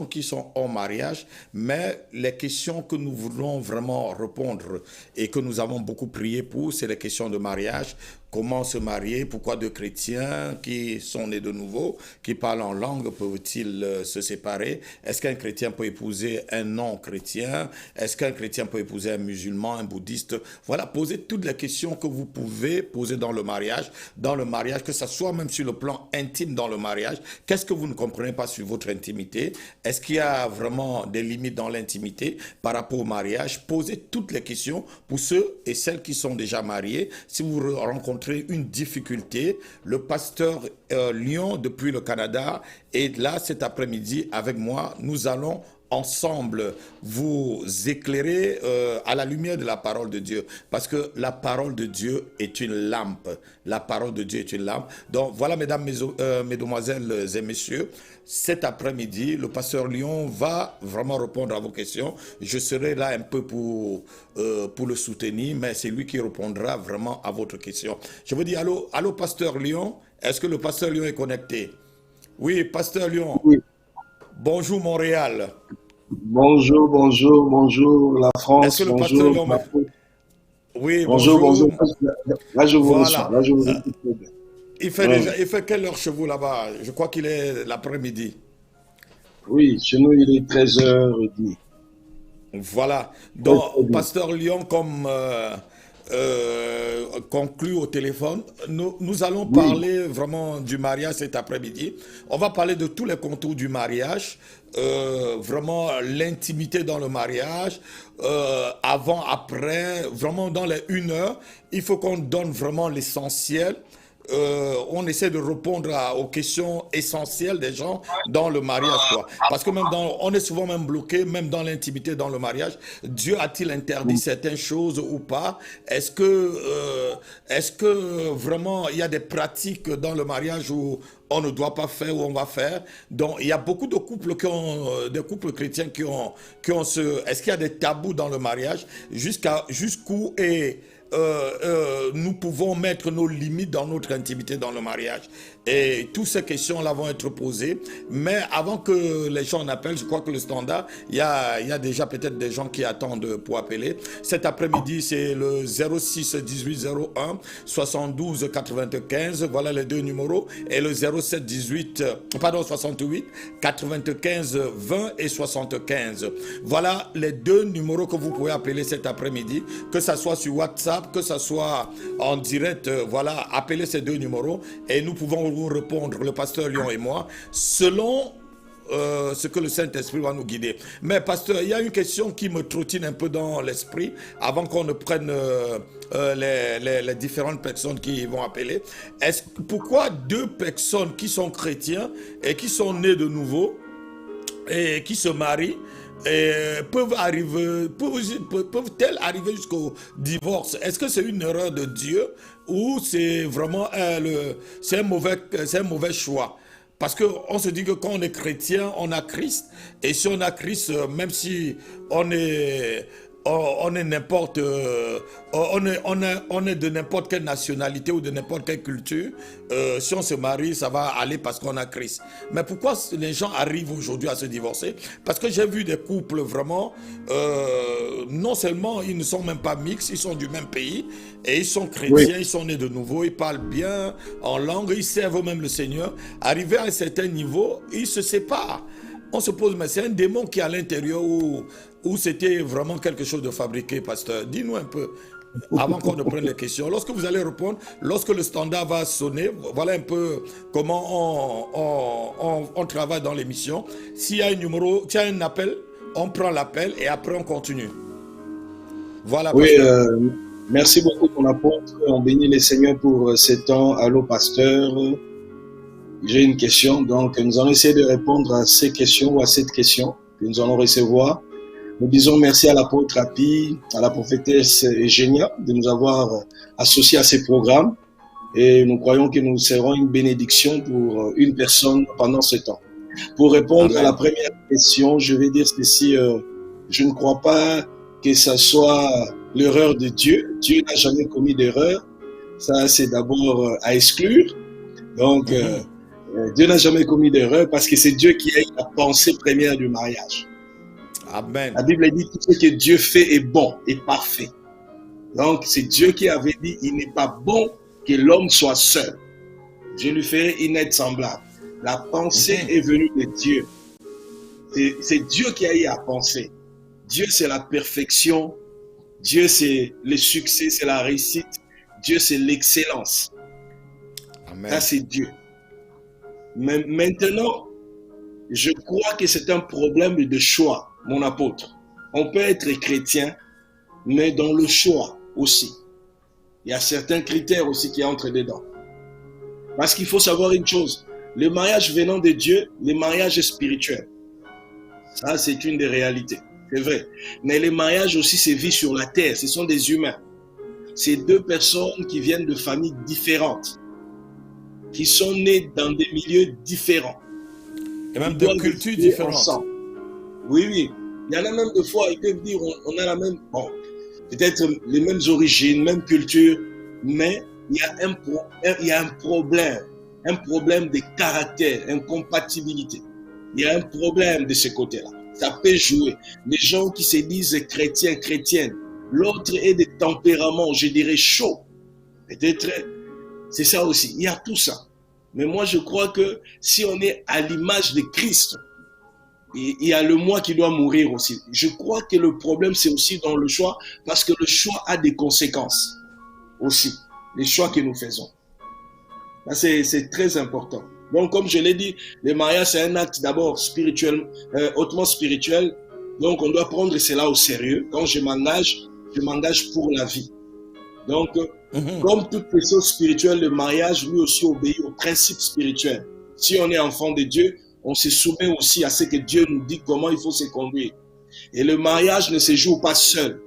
qui sont hors mariage, mais les questions que nous voulons vraiment répondre et que nous avons beaucoup prié pour, c'est les questions de mariage. Comment se marier? Pourquoi deux chrétiens qui sont nés de nouveau, qui parlent en langue, peuvent-ils se séparer? Est-ce qu'un chrétien peut épouser un non-chrétien? Est-ce qu'un chrétien peut épouser un musulman, un bouddhiste? Voilà, posez toutes les questions que vous pouvez poser dans le mariage, que ce soit même sur le plan intime dans le mariage. Qu'est-ce que vous ne comprenez pas sur votre intimité? Est-ce qu'il y a vraiment des limites dans l'intimité par rapport au mariage? Posez toutes les questions pour ceux et celles qui sont déjà mariés. Si vous rencontrez une difficulté, le pasteur Lyon depuis le Canada est là cet après-midi avec moi. Nous allons ensemble vous éclairer à la lumière de la parole de Dieu. Parce que la parole de Dieu est une lampe. La parole de Dieu est une lampe. Donc voilà, mesdemoiselles et messieurs, cet après-midi, le pasteur Lyon va vraiment répondre à vos questions. Je serai là un peu pour le soutenir, mais c'est lui qui répondra vraiment à votre question. Je vous dis allô, allô, pasteur Lyon. Est-ce que le pasteur Lyon est connecté? Oui, pasteur Lyon. Oui. Bonjour Montréal. Bonjour, bonjour, bonjour la Est-ce que France, le pasteur bonjour Lyon me... Oui, bonjour, bonjour. bonjour. Là, je vous reçois. Voilà. Là, je vous écoute très bien. Hum. Il fait quelle heure chez vous là-bas? Je crois qu'il est l'après-midi. Oui, chez nous, il est 13h30. Voilà. Très, très Donc, bien. pasteur Lyon, comme conclu au téléphone, nous allons Oui, parler vraiment du mariage cet après-midi. On va parler de tous les contours du mariage, vraiment l'intimité dans le mariage, avant, après, vraiment dans les 1 heure. Il faut qu'on donne vraiment l'essentiel. On essaie de répondre aux questions essentielles des gens dans le mariage, quoi. Parce que on est souvent même bloqué, même dans l'intimité, dans le mariage. Dieu a-t-il interdit certaines choses ou pas? Est-ce que vraiment il y a des pratiques dans le mariage où on ne doit pas faire ou on va faire? Donc il y a beaucoup de couples des couples chrétiens est-ce qu'il y a des tabous dans le mariage? Jusqu'où nous pouvons mettre nos limites dans notre intimité dans le mariage. Et toutes ces questions-là vont être posées. Mais avant que les gens appellent, je crois que le standard, il y a déjà peut-être des gens qui attendent pour appeler. Cet après-midi, c'est le 06 18 01 72 95. Voilà les deux numéros. Et le 07 18, pardon, 68 95 20 et 75. Voilà les deux numéros que vous pouvez appeler cet après-midi, que ça soit sur WhatsApp, que ça soit en direct. Voilà, appelez ces deux numéros et nous pouvons vous répondre, le pasteur Lyon et moi, selon ce que le Saint-Esprit va nous guider. Mais pasteur, il y a une question qui me trottine un peu dans l'esprit avant qu'on ne prenne les différentes personnes qui vont appeler. Pourquoi deux personnes qui sont chrétiens et qui sont nés de nouveau et qui se marient peuvent-elles arriver jusqu'au divorce? Est-ce que c'est une erreur de Dieu ou c'est vraiment c'est un mauvais choix? Parce qu'on se dit que quand on est chrétien, on a Christ. Et si on a Christ, même si on est, on est n'importe, on est de n'importe quelle nationalité ou de n'importe quelle culture, si on se marie, ça va aller parce qu'on a Christ. Mais pourquoi les gens arrivent aujourd'hui à se divorcer? Parce que j'ai vu des couples vraiment, non seulement ils ne sont même pas mixtes, ils sont du même pays et ils sont oui, chrétiens, ils sont nés de nouveau, ils parlent bien en langue, ils servent même le Seigneur. Arrivé à un certain niveau, ils se séparent. On se pose, mais c'est un démon qui est à l'intérieur ou c'était vraiment quelque chose de fabriqué, pasteur? Dis-nous un peu, avant qu'on ne prenne les questions. Lorsque vous allez répondre, lorsque le standard va sonner, voilà un peu comment on travaille dans l'émission. S'il y a un numéro, s'il y a un appel, on prend l'appel et après on continue. Voilà, oui. pasteur. Merci beaucoup, mon apôtre. On bénit les Seigneurs pour ces temps. Allô, pasteur. J'ai une question. Donc, nous allons essayer de répondre à ces questions ou à cette question que nous allons recevoir. Nous disons merci à l'apôtre Happy, à la prophétesse Eugénia de nous avoir associés à ces programmes et nous croyons que nous serons une bénédiction pour une personne pendant ce temps. Pour répondre à la Amen. première question, je vais dire ceci, je ne crois pas que ça soit l'erreur de Dieu. Dieu n'a jamais commis d'erreur. Ça, c'est d'abord à exclure. Donc, Mhm. Dieu n'a jamais commis d'erreur parce que c'est Dieu qui a eu la pensée première du mariage. Amen. La Bible dit tout ce que Dieu fait est bon et parfait. Donc, c'est Dieu qui avait dit, il n'est pas bon que l'homme soit seul. Je lui ferai une aide semblable. La pensée est venue de Dieu. C'est Dieu qui a eu à penser. Dieu, c'est la perfection. Dieu, c'est le succès, c'est la réussite. Dieu, c'est l'excellence. Amen. Ça, c'est Dieu. Mais maintenant, je crois que c'est un problème de choix, mon apôtre. On peut être chrétien, mais dans le choix aussi. Il y a certains critères aussi qui entrent dedans. Parce qu'il faut savoir une chose, le mariage venant de Dieu, le mariage est spirituel. Ça, c'est une des réalités, c'est vrai. Mais le mariage aussi se vit sur la terre, ce sont des humains. C'est deux personnes qui viennent de familles différentes, qui sont nées dans des milieux différents. Et même de cultures différentes. Ensemble. Oui, oui. Il y en a même des fois, ils peuvent dire, on a la même, bon, peut-être les mêmes origines, même culture, mais il y a un problème de caractère, incompatibilité. Il y a un problème de ce côté-là. Ça peut jouer. Les gens qui se disent chrétiens, chrétiennes, l'autre est de tempérament, je dirais chaud. Peut-être, c'est ça aussi. Il y a tout ça. Mais moi, je crois que si on est à l'image de Christ, il y a le moi qui doit mourir aussi. Je crois que le problème, c'est aussi dans le choix, parce que le choix a des conséquences aussi. Les choix que nous faisons. C'est très important. Donc, comme je l'ai dit, le mariage, c'est un acte d'abord spirituel, hautement spirituel. Donc, on doit prendre cela au sérieux. Quand je m'engage pour la vie. Donc, comme toute personne spirituelle, le mariage, lui aussi, obéit aux principes spirituels. Si on est enfant de Dieu, on se soumet aussi à ce que Dieu nous dit comment il faut se conduire. Et le mariage ne se joue pas seul.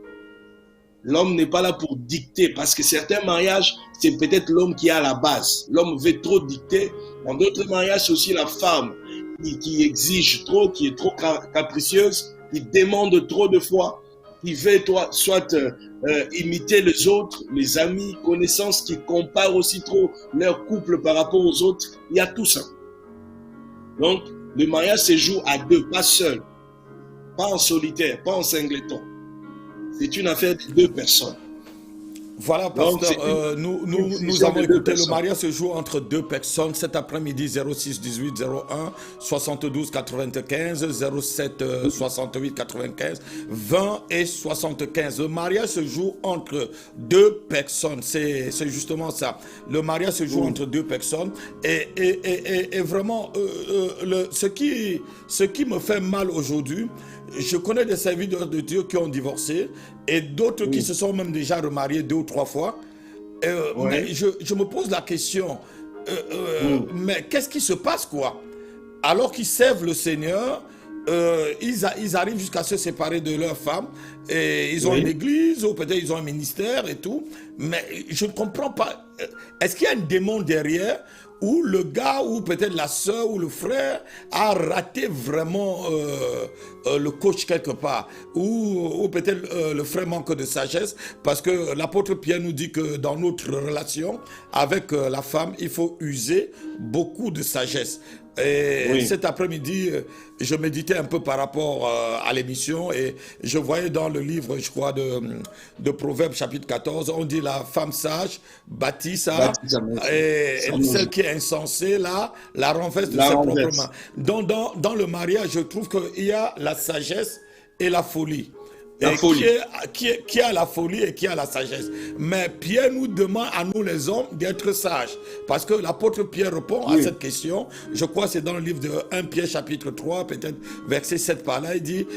L'homme n'est pas là pour dicter, parce que certains mariages, c'est peut-être l'homme qui est à la base. L'homme veut trop dicter. Dans d'autres mariages, c'est aussi la femme qui exige trop, qui est trop capricieuse, qui demande trop de fois, qui veut soit imiter les autres, les amis, connaissances, qui comparent aussi trop leur couple par rapport aux autres. Il y a tout ça. Donc, le mariage se joue à deux, pas seul, pas en solitaire, pas en singleton. C'est une affaire de deux personnes. Voilà, pasteur, nous avons écouté, le mariage se joue entre deux personnes. Cet après-midi, 06 18 01 72 95 07 68 95 20 et 75. Le mariage se joue entre deux personnes. C'est justement ça. Le mariage se joue entre deux personnes. Et vraiment, ce qui me fait mal aujourd'hui, je connais des serviteurs de Dieu qui ont divorcé et d'autres qui se sont même déjà remariés 2 ou 3 fois. Mais je me pose la question, mais qu'est-ce qui se passe quoi? Alors qu'ils servent le Seigneur, ils arrivent jusqu'à se séparer de leur femme et ils ont une église ou peut-être ils ont un ministère et tout. Mais je ne comprends pas. Est-ce qu'il y a un démon derrière? Où le gars ou peut-être la sœur ou le frère a raté vraiment le coach quelque part, ou peut-être le frère manque de sagesse, parce que l'apôtre Pierre nous dit que dans notre relation avec la femme, il faut user beaucoup de sagesse. Et cet après-midi, je méditais un peu par rapport à l'émission et je voyais dans le livre, je crois, de Proverbes chapitre 14, on dit la femme sage bâtit ça, et celle qui est insensée, là, la renverse de ses propres mains. Dans le mariage, je trouve qu'il y a la sagesse et la folie. Qui a la folie et qui a la sagesse. Mais Pierre nous demande à nous les hommes d'être sages. Parce que l'apôtre Pierre répond à cette question. Je crois que c'est dans le livre de 1 Pierre chapitre 3, peut-être verset 7 par là. Il dit,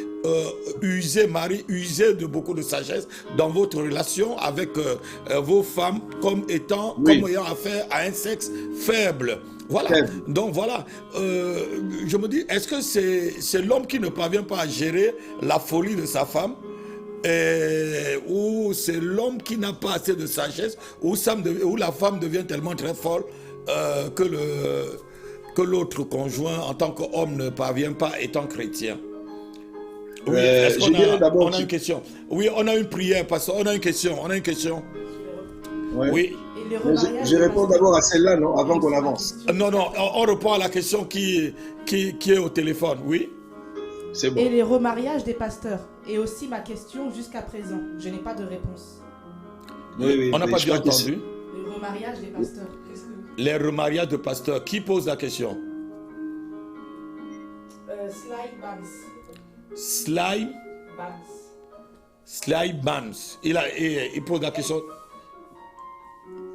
usez Marie, usez de beaucoup de sagesse dans votre relation avec vos femmes comme ayant affaire à un sexe faible. Voilà, donc voilà, je me dis, est-ce que c'est l'homme qui ne parvient pas à gérer la folie de sa femme, ou c'est l'homme qui n'a pas assez de sagesse, ou la femme devient tellement très folle que l'autre conjoint en tant qu'homme ne parvient pas étant chrétien? Oui, est-ce qu'on a une question? Oui, on a une prière, pasteur, on a une question. Oui. Et les remariages Je des réponds pasteurs. d'abord à celle-là, non, avant qu'on avance. Non, non, on répond à la question qui est au téléphone, oui. C'est bon. Et les remariages des pasteurs. Et aussi ma question jusqu'à présent. Je n'ai pas de réponse. Oui, On n'a mais pas je bien crois que entendu. Les remariages des pasteurs. Qu'est-ce que... Les remariages de pasteurs. Qui pose la question? Sly Banks. Sly Banks. Il pose la question.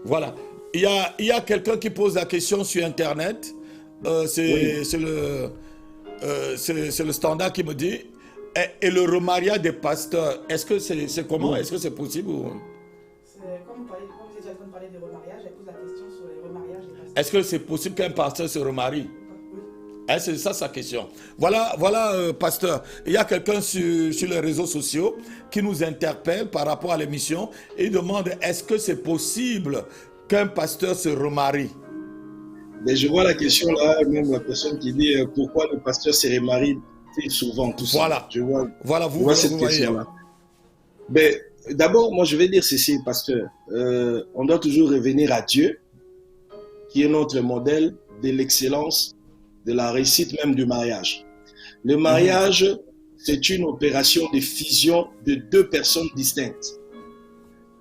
Voilà. Il y a quelqu'un qui pose la question sur Internet. C'est le standard qui me dit. Et le remariage des pasteurs, est-ce que c'est comment? Est-ce que c'est possible Comme vous êtes en train de parler de remariage, elle pose la question sur les remariages des pasteurs. Est-ce que c'est possible qu'un pasteur se remarie? Oui. C'est ça sa question. Voilà, pasteur. Il y a quelqu'un sur les réseaux sociaux qui nous interpelle par rapport à l'émission et il demande est-ce que c'est possible qu'un pasteur se remarie? Mais je vois la question là, même la personne qui dit pourquoi le pasteur se remarie souvent, tout Voilà. ça. Je vois vous cette voyez. question-là. Mais d'abord, moi je vais dire ceci, pasteur. On doit toujours revenir à Dieu, qui est notre modèle de l'excellence, de la réussite même du mariage. Le mariage, c'est une opération de fusion de deux personnes distinctes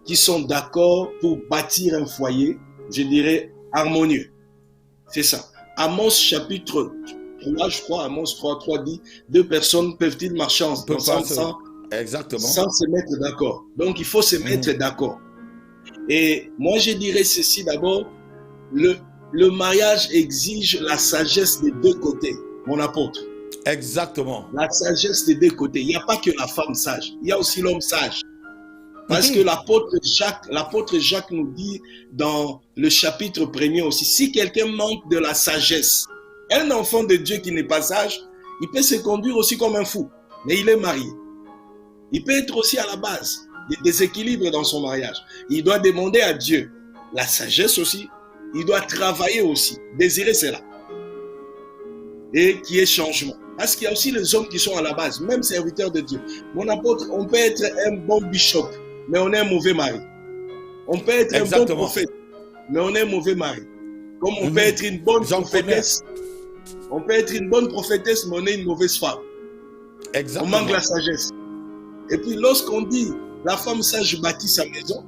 qui sont d'accord pour bâtir un foyer, je dirais, harmonieux. C'est ça. Amos chapitre 3, je crois, Amos 3 dit, deux personnes peuvent-ils marcher ensemble sans se mettre d'accord. Donc, il faut se mettre d'accord. Et moi, je dirais ceci d'abord, le mariage exige la sagesse des deux côtés, mon apôtre. Exactement. La sagesse des deux côtés. Il n'y a pas que la femme sage, il y a aussi l'homme sage. Parce que l'apôtre Jacques nous dit dans le chapitre 1er aussi, si quelqu'un manque de la sagesse, un enfant de Dieu qui n'est pas sage, il peut se conduire aussi comme un fou, mais il est marié. Il peut être aussi à la base des déséquilibres dans son mariage. Il doit demander à Dieu la sagesse aussi, il doit travailler aussi, désirer cela. Et qu'il y ait changement. Parce qu'il y a aussi les hommes qui sont à la base, même serviteurs de Dieu. Mon apôtre, on peut être un bon bishop, mais on est un mauvais mari. On peut être un bon prophète, mais on est un mauvais mari. Comme on peut être une bonne prophétesse. On peut être une bonne prophétesse, mais on est une mauvaise femme. Exactement. On manque la sagesse. Et puis lorsqu'on dit la femme sage bâtit sa maison,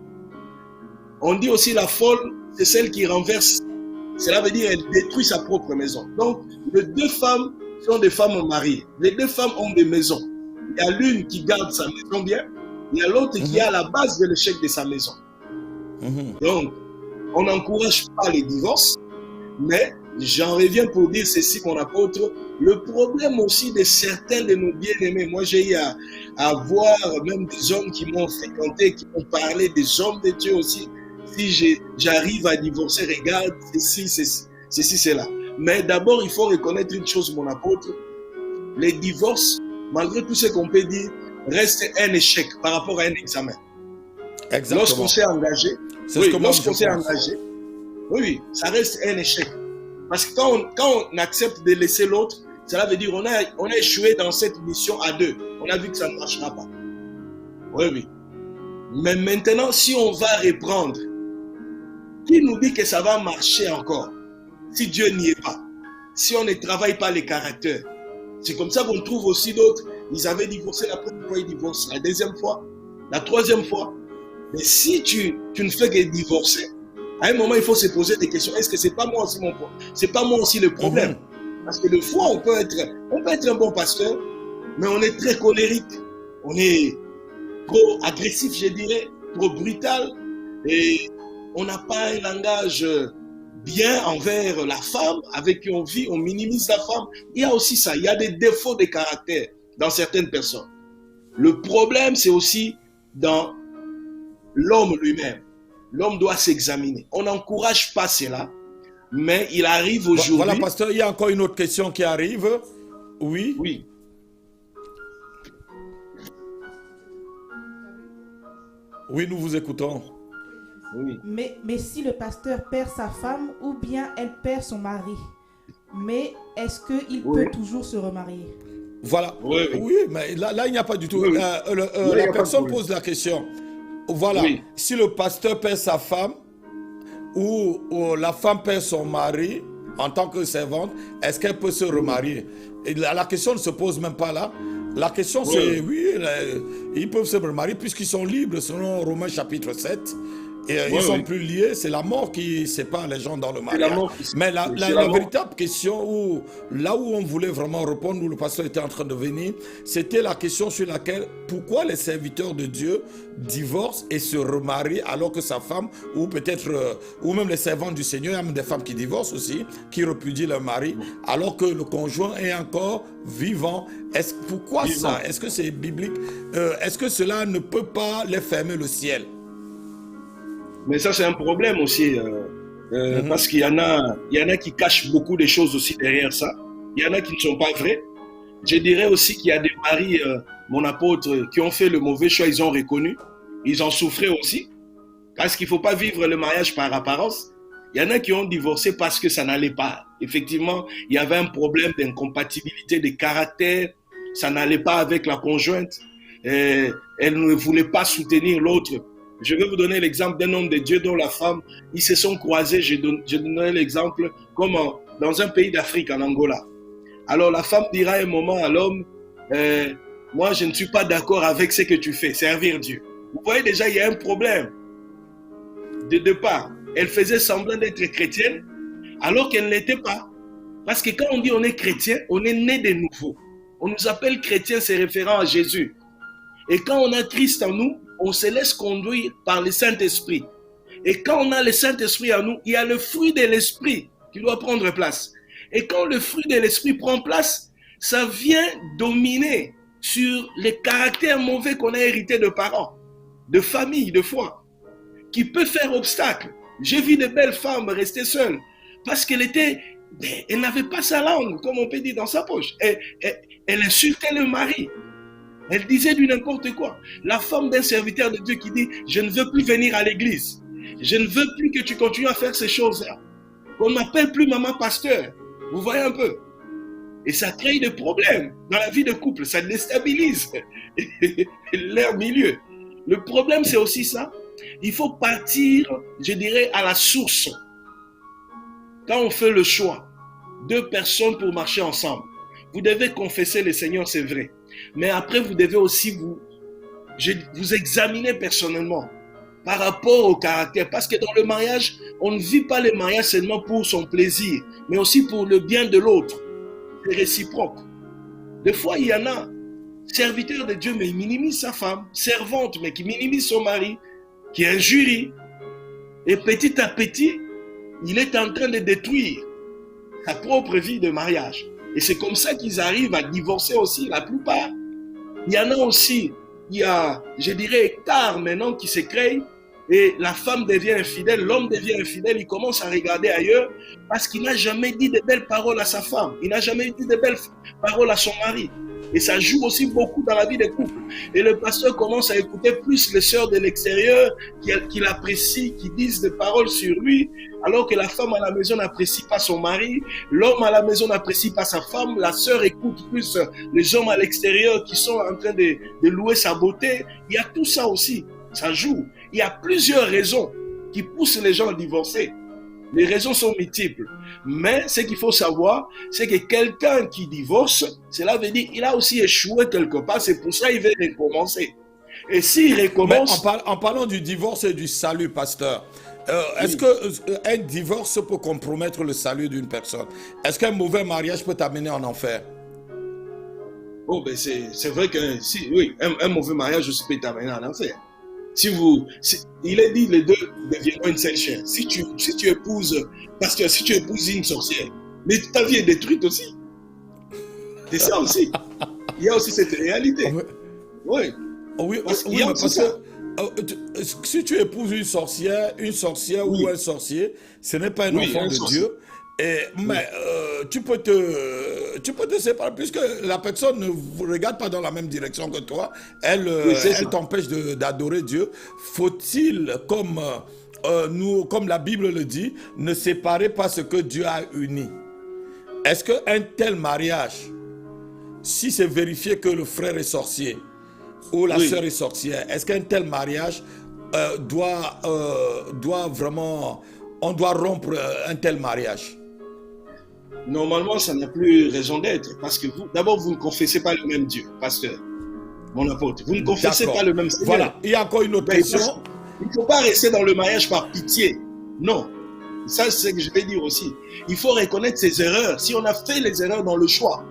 on dit aussi la folle, c'est celle qui renverse. Cela veut dire qu'elle détruit sa propre maison. Donc, les deux femmes sont des femmes mariées. Les deux femmes ont des maisons. Il y a l'une qui garde sa maison bien, il y a l'autre qui est à la base de l'échec de sa maison. Donc, on n'encourage pas les divorces, mais j'en reviens pour dire ceci, mon apôtre. Le problème aussi de certains de nos bien-aimés, moi j'ai eu à voir même des hommes qui m'ont fréquenté, qui m'ont parlé, des hommes de Dieu aussi. Si j'arrive à divorcer, regarde, ceci, cela. Mais d'abord, il faut reconnaître une chose, mon apôtre. Les divorces, malgré tout ce qu'on peut dire, restent un échec par rapport à un examen. Exactement. Lorsqu'on s'est engagé, oui, ça reste un échec. Parce que quand on accepte de laisser l'autre, cela veut dire qu'on a échoué dans cette mission à deux. On a vu que ça ne marchera pas. Oui. Mais maintenant, si on va reprendre, qui nous dit que ça va marcher encore? Si Dieu n'y est pas, si on ne travaille pas les caractères. C'est comme ça qu'on trouve aussi d'autres. Ils avaient divorcé la première fois, ils divorcent la deuxième fois, la troisième fois. Mais si tu ne fais que divorcer, à un moment, il faut se poser des questions. Est-ce que c'est pas moi aussi mon problème? C'est pas moi aussi le problème? Parce que des fois, on peut être un bon pasteur, mais on est très colérique. On est trop agressif, je dirais, trop brutal. Et on n'a pas un langage bien envers la femme avec qui on vit, on minimise la femme. Il y a aussi ça, il y a des défauts de caractère dans certaines personnes. Le problème, c'est aussi dans l'homme lui-même. L'homme doit s'examiner. On n'encourage pas cela, mais il arrive aujourd'hui... Voilà, pasteur, il y a encore une autre question qui arrive. Oui. Oui. Oui, nous vous écoutons. Oui. Mais si le pasteur perd sa femme ou bien elle perd son mari, mais est-ce qu'il peut toujours se remarier? Voilà. Oui, mais là, il n'y a pas du tout. La personne pose la question. Voilà. Si le pasteur perd sa femme, où la femme perd son mari en tant que servante, est-ce qu'elle peut se remarier? Et la question ne se pose même pas là. La question c'est, oui, ils peuvent se remarier puisqu'ils sont libres selon Romains chapitre 7. Et ils sont plus liés, c'est la mort qui sépare les gens dans le mariage. Mais la véritable question, là où on voulait vraiment répondre, où le pasteur était en train de venir, c'était la question sur laquelle, pourquoi les serviteurs de Dieu divorcent et se remarient alors que sa femme, ou peut-être, ou même les servantes du Seigneur, il y a même des femmes qui divorcent aussi, qui repudient leur mari, alors que le conjoint est encore vivant. Pourquoi ça? Est-ce que c'est biblique? Est-ce que cela ne peut pas les fermer le ciel? Mais ça, c'est un problème aussi, parce qu'il y en a qui cachent beaucoup de choses aussi derrière ça. Il y en a qui ne sont pas vraies. Je dirais aussi qu'il y a des maris, mon apôtre, qui ont fait le mauvais choix, ils ont reconnu. Ils en souffraient aussi. Parce qu'il ne faut pas vivre le mariage par apparence. Il y en a qui ont divorcé parce que ça n'allait pas. Effectivement, il y avait un problème d'incompatibilité de caractère. Ça n'allait pas avec la conjointe. Elle ne voulait pas soutenir l'autre. Je vais vous donner l'exemple d'un homme de Dieu dont la femme, ils se sont croisés. Je donnerai l'exemple comme dans un pays d'Afrique, en Angola. Alors la femme dira à un moment à l'homme, moi je ne suis pas d'accord avec ce que tu fais, servir Dieu. Vous voyez déjà, il y a un problème. De départ, elle faisait semblant d'être chrétienne alors qu'elle ne l'était pas. Parce que quand on dit on est chrétien, on est né de nouveau. On nous appelle chrétien, c'est référent à Jésus. Et quand on a Christ en nous, on se laisse conduire par le Saint-Esprit. Et quand on a le Saint-Esprit en nous, il y a le fruit de l'Esprit qui doit prendre place. Et quand le fruit de l'Esprit prend place, ça vient dominer sur les caractères mauvais qu'on a hérités de parents, de famille, de foi, qui peut faire obstacle. J'ai vu de belles femmes rester seules parce qu'elle n'avait pas sa langue, comme on peut dire, dans sa poche. Elle insultait le mari. Elle disait du n'importe quoi. La femme d'un serviteur de Dieu qui dit « Je ne veux plus venir à l'église. Je ne veux plus que tu continues à faire ces choses-là. » On ne m'appelle plus maman pasteur. Vous voyez un peu? Et ça crée des problèmes dans la vie de couple. Ça déstabilise leur milieu. Le problème, c'est aussi ça. Il faut partir, je dirais, à la source. Quand on fait le choix, 2 personnes pour marcher ensemble, vous devez confesser le Seigneur, c'est vrai. Mais après, vous devez aussi vous examiner personnellement par rapport au caractère. Parce que dans le mariage, on ne vit pas le mariage seulement pour son plaisir, mais aussi pour le bien de l'autre. C'est réciproque. Des fois, il y en a, serviteur de Dieu, mais il minimise sa femme, servante, mais qui minimise son mari, qui injurie. Et petit à petit, il est en train de détruire sa propre vie de mariage. Et c'est comme ça qu'ils arrivent à divorcer aussi, la plupart. Il y en a aussi, il y a, je dirais, hectares maintenant qui se créent et la femme devient infidèle, l'homme devient infidèle, il commence à regarder ailleurs parce qu'il n'a jamais dit de belles paroles à sa femme, il n'a jamais dit de belles paroles à son mari. Et ça joue aussi beaucoup dans la vie des couples. Et le pasteur commence à écouter plus les sœurs de l'extérieur qui l'apprécient, qui disent des paroles sur lui, alors que la femme à la maison n'apprécie pas son mari, l'homme à la maison n'apprécie pas sa femme, la sœur écoute plus les hommes à l'extérieur qui sont en train de louer sa beauté. Il y a tout ça aussi, ça joue. Il y a plusieurs raisons qui poussent les gens à divorcer. Les raisons sont multiples. Mais ce qu'il faut savoir, c'est que quelqu'un qui divorce, cela veut dire qu'il a aussi échoué quelque part. C'est pour ça qu'il veut recommencer. Et s'il recommence... En parlant du divorce et du salut, pasteur, est-ce qu'un divorce peut compromettre le salut d'une personne? Est-ce qu'un mauvais mariage peut t'amener en enfer? Oh, ben c'est vrai que oui, un mauvais mariage aussi peut t'amener en enfer. Il est dit les deux deviendront une seule chair. Si tu épouses, parce que si tu épouses une sorcière, mais ta vie est détruite aussi. C'est ça aussi. Il y a aussi cette réalité. Oui. Oui, parce que si tu épouses une sorcière ou un sorcier, ce n'est pas un enfant de Dieu. Mais tu peux te séparer puisque la personne ne vous regarde pas dans la même direction que toi. Elle t'empêche d'adorer Dieu. Faut-il, comme la Bible le dit, ne séparer pas ce que Dieu a uni? Est-ce qu'un tel mariage, si c'est vérifié que le frère est sorcier ou la sœur est sorcière, est-ce qu'un tel mariage doit vraiment on doit rompre un tel mariage? Normalement, ça n'a plus raison d'être. Parce que d'abord, vous ne confessez pas le même Dieu, pasteur, mon apôtre. Vous ne confessez pas le même Seigneur. Voilà, il y a encore une autre question. Il ne faut pas rester dans le mariage par pitié. Non. Ça, c'est ce que je vais dire aussi. Il faut reconnaître ses erreurs. Si on a fait les erreurs dans le choix.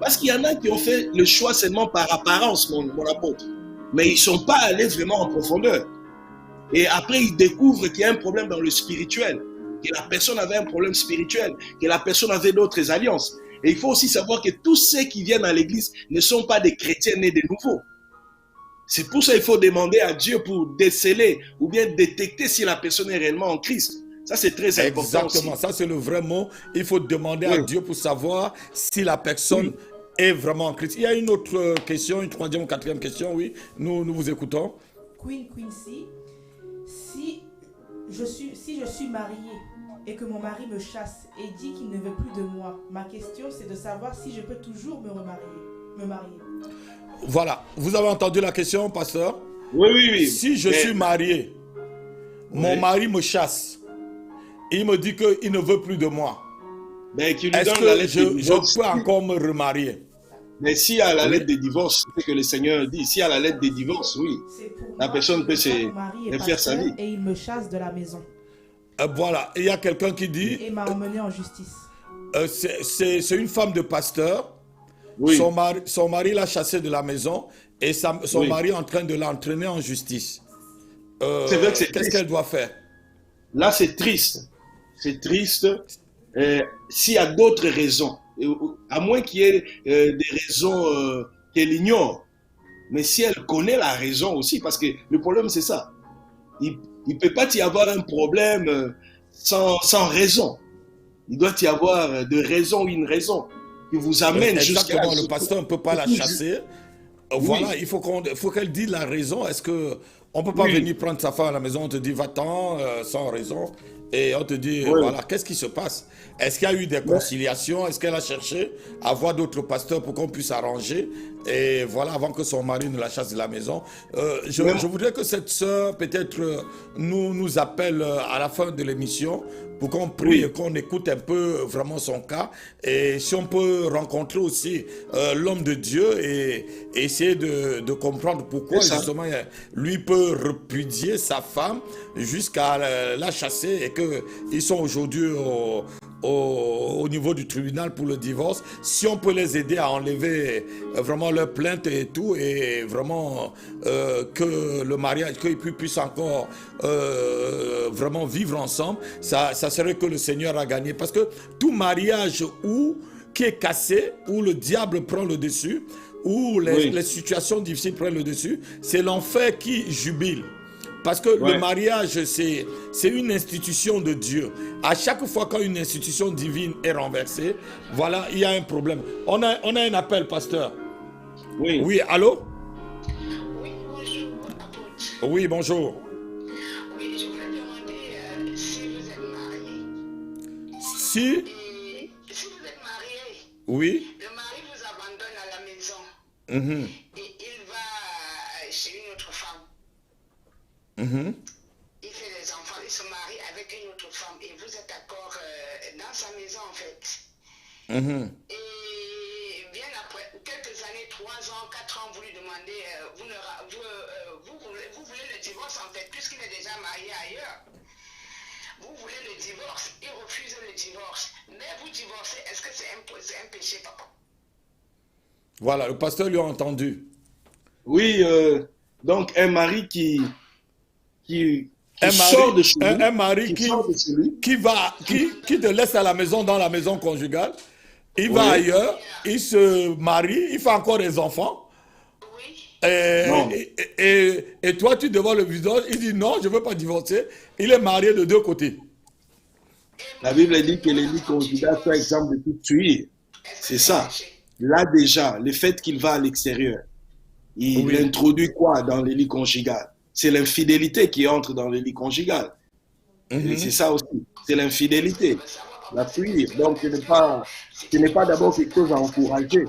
Parce qu'il y en a qui ont fait le choix seulement par apparence, mon apôtre. Mais ils ne sont pas allés vraiment en profondeur. Et après, ils découvrent qu'il y a un problème dans le spirituel. Que la personne avait un problème spirituel. Que la personne avait d'autres alliances. Et il faut aussi savoir que tous ceux qui viennent à l'église ne sont pas des chrétiens nés de nouveau. C'est pour ça qu'il faut demander à Dieu pour déceler ou bien détecter si la personne est réellement en Christ. Ça, c'est très important. Exactement, ça c'est le vrai mot. Il faut demander à Dieu pour savoir si la personne est vraiment en Christ. Il y a une autre question, une troisième ou quatrième question, oui. Nous vous écoutons. Queen Quincy, si je suis mariée et que mon mari me chasse et dit qu'il ne veut plus de moi, ma question c'est de savoir si je peux toujours me marier. Voilà, vous avez entendu la question, pasteur? Oui. Si je suis marié, mon mari me chasse, il me dit qu'il ne veut plus de moi. Est-ce que je peux encore me remarier? Mais s'il y a la lettre de divorce, c'est ce que le Seigneur dit. S'il y a la lettre de divorce, oui. La personne peut faire sa vie. Et il me chasse de la maison. Voilà, il y a quelqu'un qui dit... Et m'a emmené en justice. C'est une femme de pasteur. Oui. Son mari l'a chassée de la maison et son mari est en train de l'entraîner en justice. Qu'est-ce qu'elle doit faire? Là, c'est triste. C'est triste s'il y a d'autres raisons. À moins qu'il y ait des raisons qu'elle ignore. Mais si elle connaît la raison aussi, parce que le problème, c'est ça. Il ne peut pas y avoir un problème sans raison. Il doit y avoir de raison ou une raison qui vous amène jusqu'à... Exactement, le pasteur ne peut pas la chasser. Voilà, il faut qu'elle dise la raison. Est-ce qu'on ne peut pas venir prendre sa femme à la maison, on te dit va-t'en sans raison, et on te dit voilà, qu'est-ce qui se passe? Est-ce qu'il y a eu des conciliations? Est-ce qu'elle a cherché à voir d'autres pasteurs pour qu'on puisse arranger? Et voilà, avant que son mari ne la chasse de la maison. Je voudrais que cette sœur peut-être nous appelle à la fin de l'émission pour qu'on prie et qu'on écoute un peu vraiment son cas. Et si on peut rencontrer aussi l'homme de Dieu et essayer de comprendre pourquoi justement lui peut repudier sa femme jusqu'à la chasser et qu'ils sont aujourd'hui au niveau du tribunal pour le divorce. Si on peut les aider à enlever vraiment leur plainte et tout, et vraiment que le mariage, qu'ils puissent encore vraiment vivre ensemble, ça serait que le Seigneur a gagné. Parce que tout mariage qui est cassé, où le diable prend le dessus, où les situations difficiles prennent le dessus, c'est l'enfer qui jubile. Parce que le mariage, c'est une institution de Dieu. À chaque fois qu'une institution divine est renversée, voilà, il y a un problème. On a un appel, pasteur. Oui. Oui, allô? Oui, bonjour. Oui, bonjour. Oui, je voulais demander si vous êtes marié. Si vous êtes marié, oui. le mari vous abandonne à la maison. Et il va chez une autre femme. Il fait des enfants, il se marie avec une autre femme et vous êtes d'accord dans sa maison en fait. Et bien après, quelques années, 3 ans, 4 ans, vous lui demandez, vous voulez le divorce en fait, puisqu'il est déjà marié ailleurs. Vous voulez le divorce, il refuse le divorce. Mais vous divorcez, est-ce que c'est un péché, papa? Voilà, le pasteur lui a entendu. Oui, donc un mari qui sort de chez lui. Un mari qui te laisse à la maison, dans la maison conjugale. Il va ailleurs, il se marie, il fait encore des enfants. Et toi, tu devant le visage, il dit non, je ne veux pas divorcer. Il est marié de deux côtés. La Bible dit que les lits conjugales sont exemple de tout tuer. C'est ça. Là déjà, le fait qu'il va à l'extérieur, il introduit quoi dans les lits conjugales? C'est l'infidélité qui entre dans le lit conjugal. Et c'est ça aussi. C'est l'infidélité. La fuir. Donc, ce n'est pas d'abord quelque chose à encourager.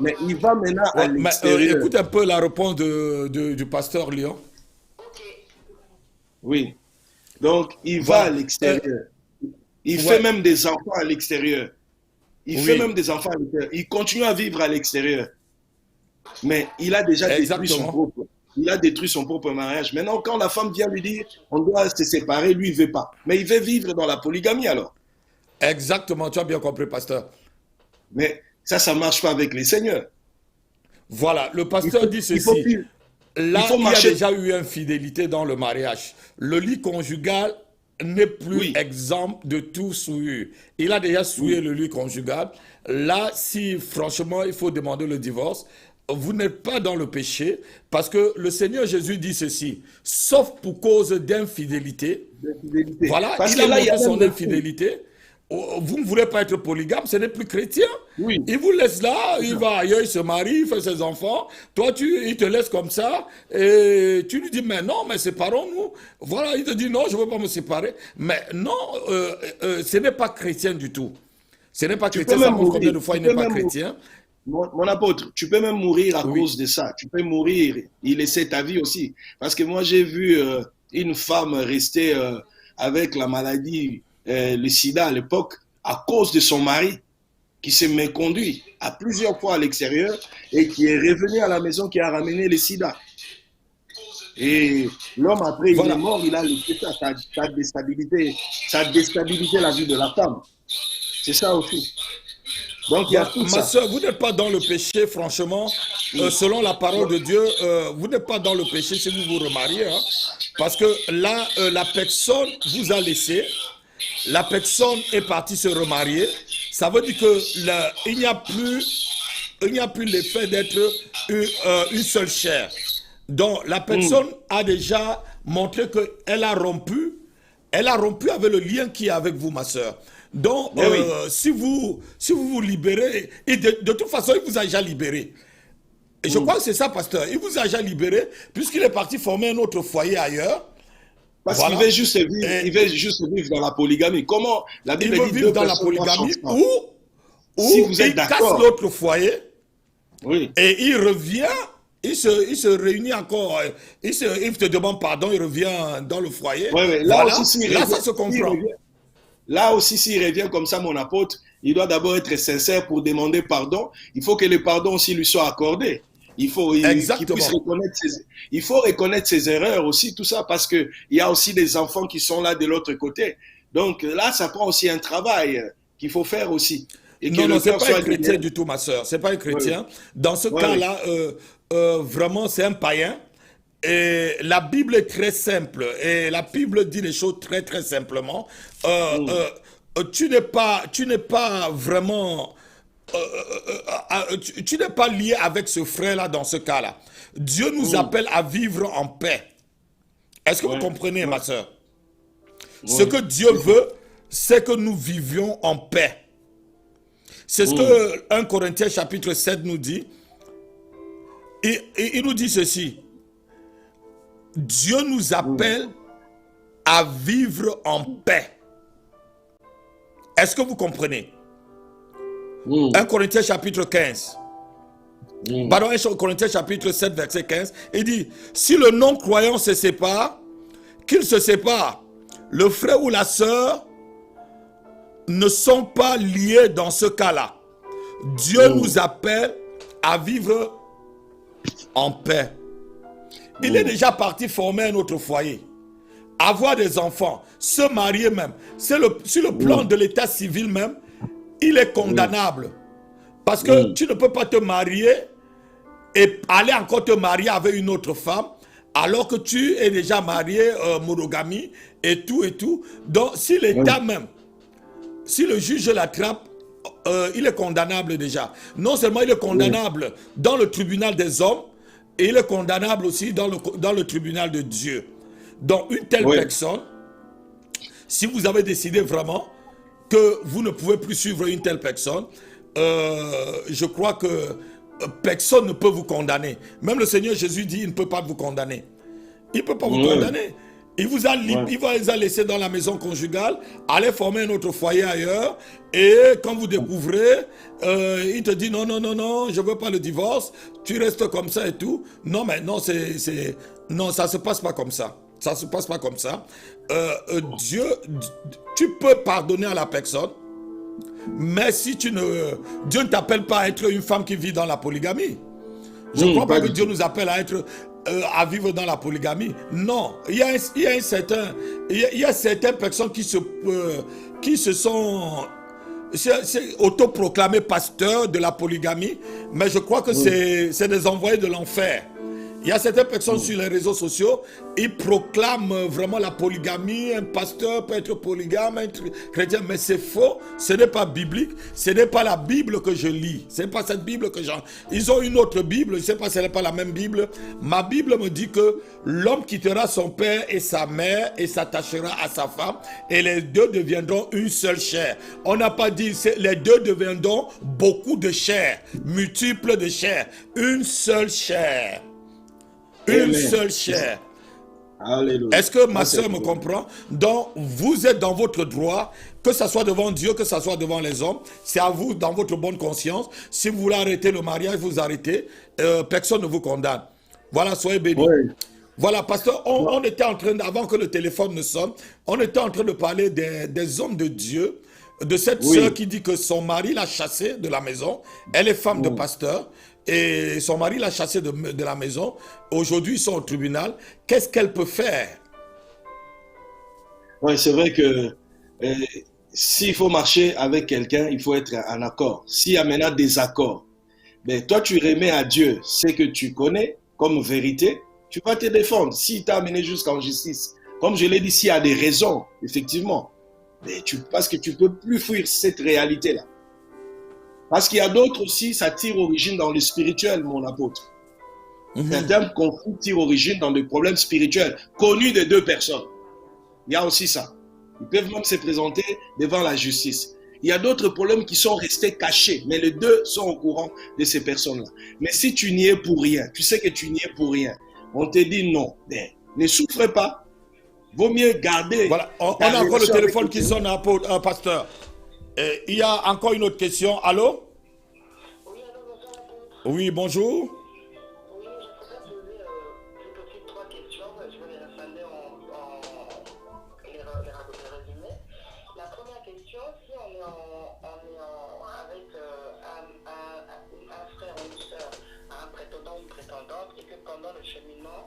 Mais il va maintenant à l'extérieur. Écoute un peu la réponse du pasteur Léon. Oui. Donc, il va Voilà. à l'extérieur. Il fait Ouais, même des enfants à l'extérieur. Il fait même oui, des enfants à l'extérieur. Il continue à vivre à l'extérieur. Mais il a déjà détruit son exactement. propre. Il a détruit son propre mariage. Maintenant, quand la femme vient lui dire on doit se séparer, lui, il ne veut pas. Mais il veut vivre dans la polygamie alors. Exactement, tu as bien compris, pasteur. Mais ça ne marche pas avec les seigneurs. Voilà, le Il pasteur faut, dit il faut, ceci. il Là, faut il y a marcher. déjà eu infidélité dans le mariage. Le lit conjugal n'est plus Oui, exempt de tout souillure. Il a déjà souillé oui, le lit conjugal. Là, si franchement il faut demander le divorce, vous n'êtes pas dans le péché parce que le Seigneur Jésus dit ceci, sauf pour cause d'infidélité. d'infidélité. Voilà, Parce il que a là, il y a montré même son le coup. infidélité. Vous ne voulez pas être polygame, ce n'est plus chrétien. Oui, Il vous laisse là, c'est il ça. va ailleurs, il se marie, il fait ses enfants. Toi, il te laisse comme ça. Et tu lui dis, mais non, mais séparons-nous. Voilà, il te dit, non, je ne veux pas me séparer. Mais non, ce n'est pas chrétien du tout. Ce n'est pas Tu peux chrétien. Ça même montre combien mourir. de fois Tu il n'est peux pas même mourir. chrétien. Mon apôtre, tu peux même mourir à Oui. cause de ça. Tu peux mourir et laisser ta vie aussi. Parce que moi, j'ai vu une femme rester avec la maladie, le sida à l'époque, à cause de son mari qui s'est méconduit à plusieurs fois à l'extérieur et qui est revenu à la maison, qui a ramené le sida. Et l'homme, après, il est Voilà. mort, il a laissé ça, ça a déstabilisé la vie de la femme. C'est ça aussi. Donc, il y a Voilà. tout Ma ça. soeur, vous n'êtes pas dans le péché, franchement. Selon la parole de Dieu, vous n'êtes pas dans le péché si vous vous remariez. Hein. Parce que là, la personne vous a laissé. La personne est partie se remarier. Ça veut dire que il n'y a plus l'effet d'être une seule chair. Donc la Mm. personne a déjà montré qu'elle a rompu. Elle a rompu avec le lien qui est avec vous, ma soeur. Donc, Mais oui. si vous libérez, et de toute façon, il vous a déjà libéré. Et je Mm. crois que c'est ça, pasteur. Il vous a déjà libéré, puisqu'il est parti former un autre foyer ailleurs. Parce qu'il Voilà. veut juste vivre, Et il veut juste vivre dans la polygamie. Comment la il Bible veut dit vivre deux dans la personnes marchent polygamie ensemble. Si où vous êtes il casse d'accord, l'autre foyer oui. et il revient, il se réunit encore, il te demande pardon, il revient dans le foyer. Ouais, ouais. Là aussi, Voilà, là ça se comprend. là aussi, s'il revient comme ça, mon apôtre, il doit d'abord être sincère pour demander pardon. Il faut que le pardon aussi lui soit accordé. Qu'il puisse Exactement. il faut reconnaître ses erreurs aussi, tout ça, parce que il y a aussi des enfants qui sont là de l'autre côté. Donc là, ça prend aussi un travail qu'il faut faire aussi. Et que Non, non, le c'est cœur pas un soit chrétien libéré. du tout, ma soeur. C'est pas un Ouais, chrétien. Dans ce ouais, ouais. cas-là, vraiment, c'est un païen. Et la Bible est très simple. Et la Bible dit les choses très, très simplement. Mm, Tu n'es pas vraiment tu n'es pas lié avec ce frère-là dans ce cas-là. Dieu nous mm, appelle à vivre en paix. Est-ce que vous ouais, comprenez, ouais, ma soeur? Ce ouais. que Dieu veut, c'est que nous vivions en paix. C'est ce Mm, que 1 Corinthiens chapitre 7 nous dit. Et il nous dit ceci. Dieu nous mm, appelle à vivre en paix. Est-ce que vous comprenez? mm, 1 Corinthiens chapitre 15. mm. Pardon, 1 Corinthiens chapitre 7, verset 15. Il dit, si le non-croyant se sépare, qu'il se sépare. Le frère ou la sœur ne sont pas liés dans ce cas-là. Dieu Mm, nous appelle à vivre en paix. Il est mm, déjà parti former un autre foyer, avoir des enfants, se marier même. Sur le plan mm, de l'état civil même, il est mm, condamnable. Parce que mm. tu ne peux pas te marier et aller encore te marier avec une autre femme alors que tu es déjà marié, monogamie et tout et tout. Donc si l'état Oui, même, si le juge l'attrape, il est condamnable déjà. Non seulement il est oui, condamnable dans le tribunal des hommes, et il est condamnable aussi dans le tribunal de Dieu. Donc une telle oui, personne, si vous avez décidé vraiment que vous ne pouvez plus suivre une telle personne, je crois que personne ne peut vous condamner. Même le Seigneur Jésus dit, il ne peut pas vous condamner. Il ne peut pas vous oui, condamner. Il vous oui, a laissé dans la maison conjugale, aller former un autre foyer ailleurs, et quand vous découvrez, il te dit non, non, non, non, je ne veux pas le divorce, tu restes comme ça et tout. Non, mais non, non, ça ne se passe pas comme ça. Ça se passe pas comme ça. Dieu, tu peux pardonner à la personne, mais si tu ne, Dieu ne t'appelle pas à être une femme qui vit dans la polygamie. Je ne crois pas que Dieu nous appelle à être à vivre dans la polygamie. Non, il y a certaines personnes qui se sont autoproclamés pasteurs de la polygamie, mais je crois que c'est des envoyés de l'enfer. Il y a certaines personnes sur les réseaux sociaux, ils proclament vraiment la polygamie. Un pasteur peut être polygame, être chrétien, mais c'est faux. Ce n'est pas biblique. Ce n'est pas la Bible que je lis. Ce n'est pas cette Bible que j'en... Ils ont une autre Bible. Je ne sais pas si ce n'est pas la même Bible. Ma Bible me dit que l'homme quittera son père et sa mère et s'attachera à sa femme et les deux deviendront une seule chair. On n'a pas dit les deux deviendront beaucoup de chair, multiples de chair, une seule chair. Une seule chair. Alléluia. Est-ce que ma soeur me comprend? Donc, vous êtes dans votre droit, que ce soit devant Dieu, que ce soit devant les hommes. C'est à vous, dans votre bonne conscience. Si vous voulez arrêter le mariage, vous arrêtez. Personne ne vous condamne. Voilà, soyez bénis. Oui. Voilà, pasteur, on était en train, avant que le téléphone ne sonne, on était en train de parler des hommes de Dieu, de cette soeur qui dit que son mari l'a chassée de la maison. Elle est femme de pasteur. Et son mari l'a chassée de la maison. Aujourd'hui, ils sont au tribunal. Qu'est-ce qu'elle peut faire? Oui, c'est vrai que s'il faut marcher avec quelqu'un, il faut être en accord. S'il y a maintenant des accords, ben, toi, tu remets à Dieu ce que tu connais comme vérité, tu vas te défendre. S'il t'a amené jusqu'en justice, comme je l'ai dit, s'il y a des raisons, effectivement, mais parce que tu ne peux plus fuir cette réalité-là. Parce qu'il y a d'autres aussi, ça tire origine dans le spirituel, mon apôtre. Certains conflits tirent origine dans des problèmes spirituels connus des deux personnes. Il y a aussi ça. Ils peuvent même se présenter devant la justice. Il y a d'autres problèmes qui sont restés cachés, mais les deux sont au courant de ces personnes-là. Mais si tu n'y es pour rien, tu sais que tu n'y es pour rien, on te dit non, ben, ne souffre pas. Vaut mieux garder. Voilà, on a encore le téléphone qui sonne à pasteur. Il y a encore une autre question. Allô? Oui, allô, bonjour. Oui, bonjour. Oui, je voudrais poser tout aussi trois questions. Je vais les rassembler les résumer. La première question, si on est avec un frère ou une soeur, un prétendant ou une prétendante, et que pendant le cheminement,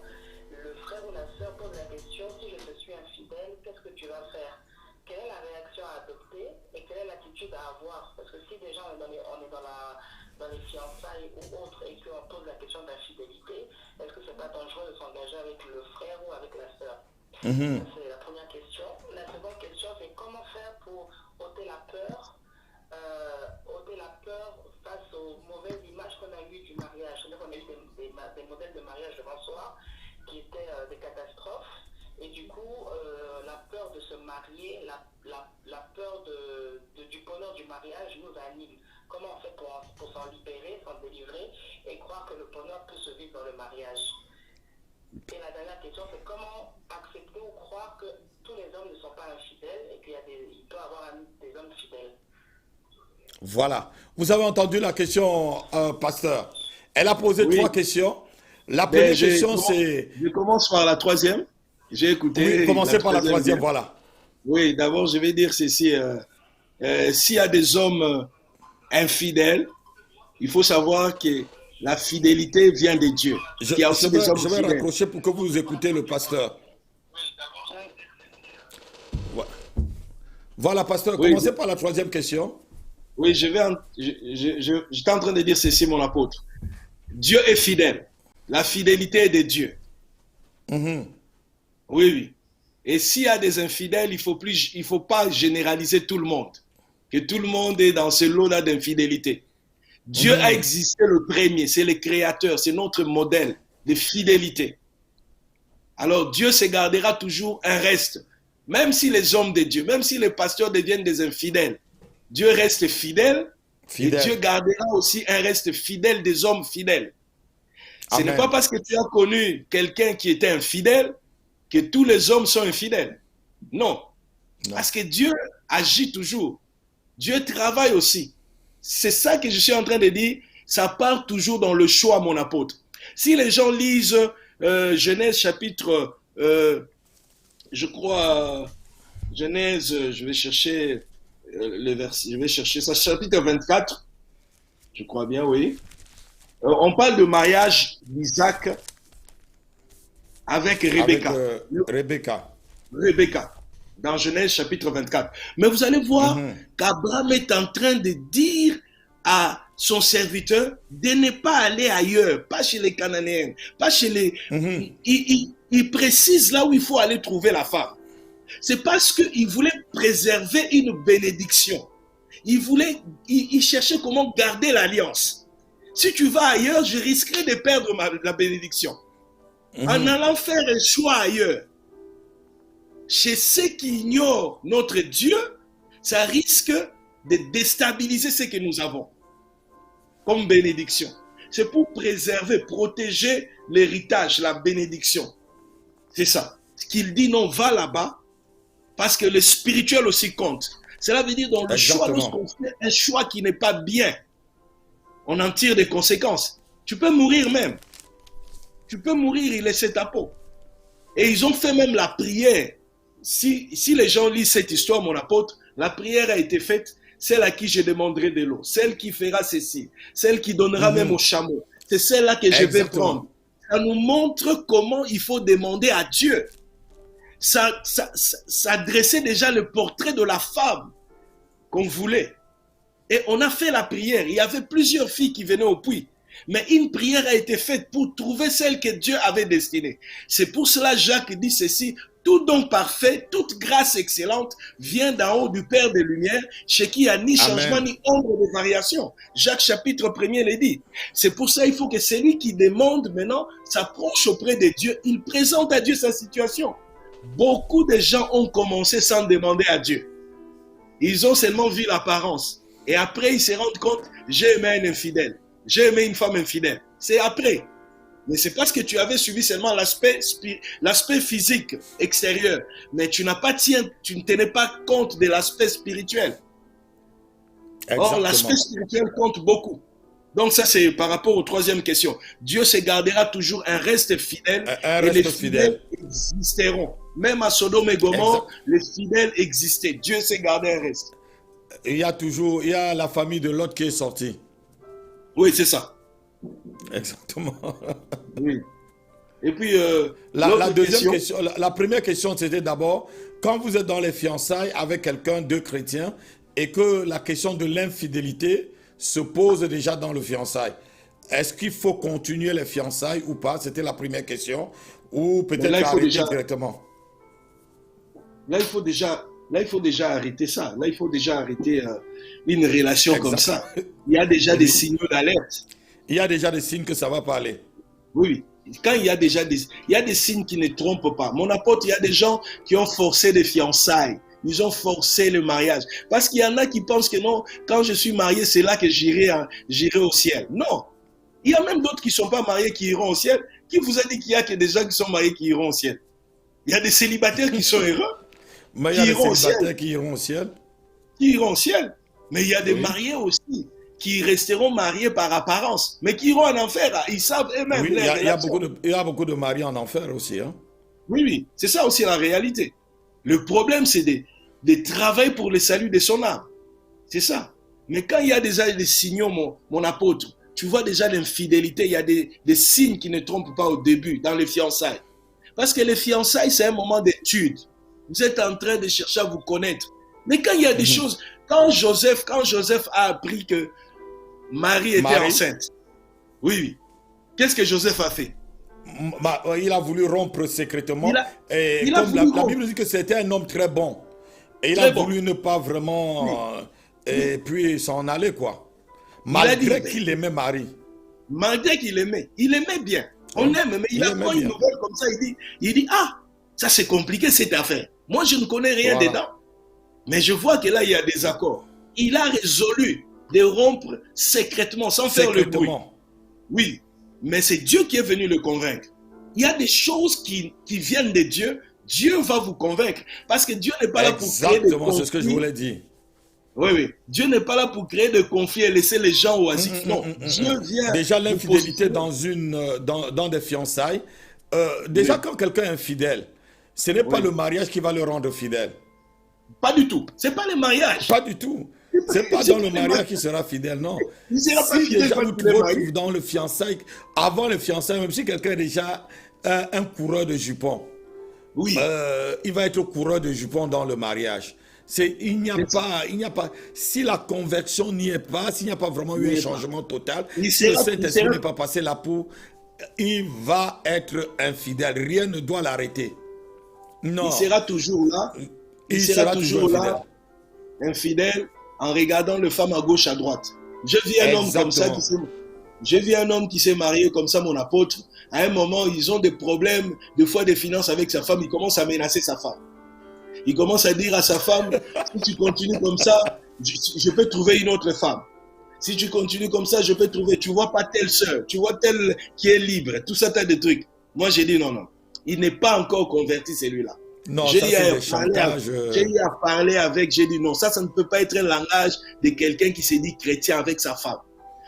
le frère ou la soeur pose la question, si je te suis infidèle, qu'est-ce que tu vas faire? Quelle est la réaction à adopter et quelle est l'attitude à avoir? Parce que si déjà on est dans les fiançailles ou autres et qu'on pose la question d'infidélité, est-ce que c'est pas dangereux de s'engager avec le frère ou avec la sœur? C'est la première question. La seconde question, c'est comment faire pour ôter la peur face aux mauvaises images qu'on a eues du mariage. C'est-à-dire qu'on a eu des modèles de mariage devant soi qui étaient des catastrophes. Et du coup, la peur de se marier, la peur du bonheur du mariage nous anime. Comment on fait pour s'en libérer, s'en délivrer et croire que le bonheur peut se vivre dans le mariage? Et la dernière question, c'est comment accepter ou croire que tous les hommes ne sont pas infidèles et qu'il peut y avoir des hommes fidèles. Voilà. Vous avez entendu la question, pasteur. Elle a posé trois questions. La première question, c'est... Je commence par la troisième. J'ai écouté. Oui, commencez par la troisième, voilà. Oui, d'abord, je vais dire ceci. S'il y a des hommes infidèles, il faut savoir que la fidélité vient de Dieu. Je vais raccrocher pour que vous écoutez le pasteur. Voilà, pasteur, commencez par la troisième question. Oui, j'étais en train de dire ceci, mon apôtre. Dieu est fidèle. La fidélité est de Dieu. Oui. Et s'il y a des infidèles, il faut pas généraliser tout le monde. Que tout le monde est dans ce lot-là d'infidélité. Dieu a existé le premier, c'est le créateur, c'est notre modèle de fidélité. Alors Dieu se gardera toujours un reste. Même si les hommes de Dieu, même si les pasteurs deviennent des infidèles, Dieu reste fidèle. Et Dieu gardera aussi un reste fidèle des hommes fidèles. Ce n'est pas parce que tu as connu quelqu'un qui était infidèle que tous les hommes sont infidèles. Non. Parce que Dieu agit toujours. Dieu travaille aussi. C'est ça que je suis en train de dire. Ça part toujours dans le choix, mon apôtre. Si les gens lisent Genèse chapitre je crois, Genèse, je vais chercher le verset, je vais chercher ça, chapitre 24, je crois bien, oui. On parle de mariage d'Isaac avec Avec Rebecca. Rebecca. Rebecca, dans Genèse chapitre 24. Mais vous allez voir qu'Abraham est en train de dire à son serviteur de ne pas aller ailleurs, pas chez les Cananéens, pas chez les... Il précise là où il faut aller trouver la femme. C'est parce qu'il voulait préserver une bénédiction. Il cherchait comment garder l'alliance. Si tu vas ailleurs, je risquerai de perdre la bénédiction. En allant faire un choix ailleurs, chez ceux qui ignorent notre Dieu, ça risque de déstabiliser ce que nous avons comme bénédiction. C'est pour préserver, protéger l'héritage, la bénédiction. C'est ça. Ce qu'il dit, non, va là-bas, parce que le spirituel aussi compte. Cela veut dire dans le choix, lorsqu'on fait un choix qui n'est pas bien, on en tire des conséquences. Tu peux mourir même. Tu peux mourir et laisser ta peau. Et ils ont fait même la prière. Si les gens lisent cette histoire, mon apôtre, la prière a été faite, celle à qui je demanderai de l'eau, celle qui fera ceci, celle qui donnera même au chameau. C'est celle-là que je vais prendre. Ça nous montre comment il faut demander à Dieu. Ça dressait déjà le portrait de la femme qu'on voulait. Et on a fait la prière. Il y avait plusieurs filles qui venaient au puits. Mais une prière a été faite pour trouver celle que Dieu avait destinée. C'est pour cela Jacques dit ceci: tout don parfait, toute grâce excellente vient d'en haut du Père des Lumières, chez qui il n'y a ni changement ni ombre de variation. Jacques chapitre 1er le dit. C'est pour ça qu'il faut que celui qui demande maintenant s'approche auprès de Dieu. Il présente à Dieu sa situation. Beaucoup de gens ont commencé sans demander à Dieu. Ils ont seulement vu l'apparence. Et après, ils se rendent compte, j'ai aimé un infidèle. J'ai aimé une femme infidèle. C'est après. Mais c'est parce que tu avais suivi seulement l'aspect physique extérieur. Mais tu ne tenais pas compte de l'aspect spirituel. Exactement. Or, l'aspect spirituel compte beaucoup. Donc ça, c'est par rapport aux troisième question. Dieu se gardera toujours un reste fidèle. Et les fidèles existeront. Même à Sodome et Gomorrhe, les fidèles existaient. Dieu s'est gardé un reste. Il y a la famille de Lot qui est sortie. Oui, c'est ça. Exactement. Oui. Et puis, la deuxième question, la première question, c'était d'abord, quand vous êtes dans les fiançailles avec quelqu'un, deux chrétiens, et que la question de l'infidélité se pose déjà dans le fiançailles, est-ce qu'il faut continuer les fiançailles ou pas? C'était la première question. Ou peut-être arrêter directement? Là, il faut déjà arrêter ça. Là, il faut déjà arrêter une relation comme ça. Il y a déjà des signaux d'alerte. Il y a déjà des signes que ça ne va pas aller. Oui. Quand il y a des signes qui ne trompent pas. Mon apôtre, il y a des gens qui ont forcé des fiançailles. Ils ont forcé le mariage. Parce qu'il y en a qui pensent que non, quand je suis marié, c'est là que j'irai au ciel. Non. Il y a même d'autres qui ne sont pas mariés qui iront au ciel. Qui vous a dit qu'il y a que des gens qui sont mariés qui iront au ciel? Il y a des célibataires qui sont heureux. Mais il y a des célibataires qui iront au ciel. Qui iront au ciel. Mais il y a des mariés aussi qui resteront mariés par apparence, mais qui iront en enfer. Ils savent eux-mêmes. Oui, il y a beaucoup de mariés en enfer aussi. Hein? Oui, c'est ça aussi la réalité. Le problème, c'est de travailler pour le salut de son âme. C'est ça. Mais quand il y a déjà des signaux, mon apôtre, tu vois déjà l'infidélité, il y a des signes qui ne trompent pas au début, dans les fiançailles. Parce que les fiançailles, c'est un moment d'étude. Vous êtes en train de chercher à vous connaître. Mais quand il y a des choses, quand Joseph a appris que Marie était enceinte, oui, qu'est-ce que Joseph a fait? Il a voulu rompre secrètement. La Bible dit que c'était un homme très bon. Et il a voulu ne pas vraiment... et puis s'en aller, quoi. Malgré qu'il aimait Marie. Malgré qu'il aimait. Il aimait bien. On aime, mais il apprend une nouvelle comme ça. Il dit, ah, ça c'est compliqué cette affaire. Moi, je ne connais rien dedans. Mais je vois que là, il y a des accords. Il a résolu de rompre secrètement, sans faire le bruit. Oui, mais c'est Dieu qui est venu le convaincre. Il y a des choses qui viennent de Dieu. Dieu va vous convaincre. Parce que Dieu n'est pas là pour créer des conflits. Exactement, c'est ce que je voulais dire. Oui. Dieu n'est pas là pour créer des conflits et laisser les gens oisifs. Non, Dieu vient... Déjà, l'infidélité dans des fiançailles. Quand quelqu'un est infidèle, Ce n'est pas Oui. le mariage qui va le rendre fidèle. Pas du tout. Ce n'est pas le mariage. Pas du tout. C'est pas C'est dans le pas le mariage mariage. qu'il sera fidèle, non. Il ne sera pas Si fidèle déjà quand vous il est vous marié. retrouvez dans le fiançailles, avant le fiançailles, même si quelqu'un est déjà un coureur de jupons, Oui. il va être coureur de jupons dans le mariage. Il n'y a pas, si la conversion n'y est pas, s'il n'y a pas vraiment eu un changement total, si le Saint-Esprit n'est pas passé là pour, il va être infidèle. Rien ne doit l'arrêter. Non. Il sera toujours là. Il sera toujours là, infidèle, en regardant les femmes à gauche, à droite. J'ai vu un homme comme ça j'ai vu un homme qui s'est marié comme ça, mon apôtre. À un moment, ils ont des problèmes, des fois des finances avec sa femme. Il commence à menacer sa femme. Il commence à dire à sa femme, si tu continues comme ça, je peux trouver une autre femme. Si tu continues comme ça, je peux trouver, tu vois pas telle sœur, tu vois telle qui est libre, tout ça, tas de trucs. Moi, j'ai dit non, non. Il n'est pas encore converti, celui-là. Non, j'ai ça, eu à parler avec, j'ai dit non, ça ne peut pas être un langage de quelqu'un qui s'est dit chrétien avec sa femme.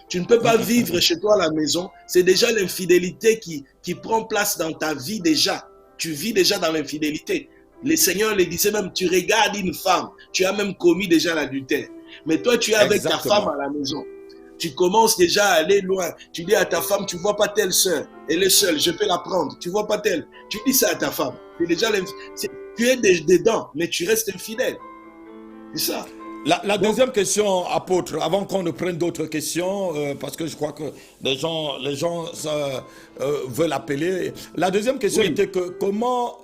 Tu ne peux pas vivre chez toi à la maison. C'est déjà l'infidélité qui prend place dans ta vie déjà. Tu vis déjà dans l'infidélité. Le Seigneur le disait même, tu regardes une femme, tu as même commis déjà l'adultère. Mais toi, tu es avec ta femme à la maison. Tu commences déjà à aller loin. Tu dis à ta femme, tu ne vois pas telle sœur, elle est seule, je peux la prendre. Tu ne vois pas telle. Tu dis ça à ta femme. Tu es dedans, mais tu restes infidèle. C'est ça. La deuxième question, apôtre, avant qu'on ne prenne d'autres questions, parce que je crois que les gens veulent appeler. La deuxième question était que comment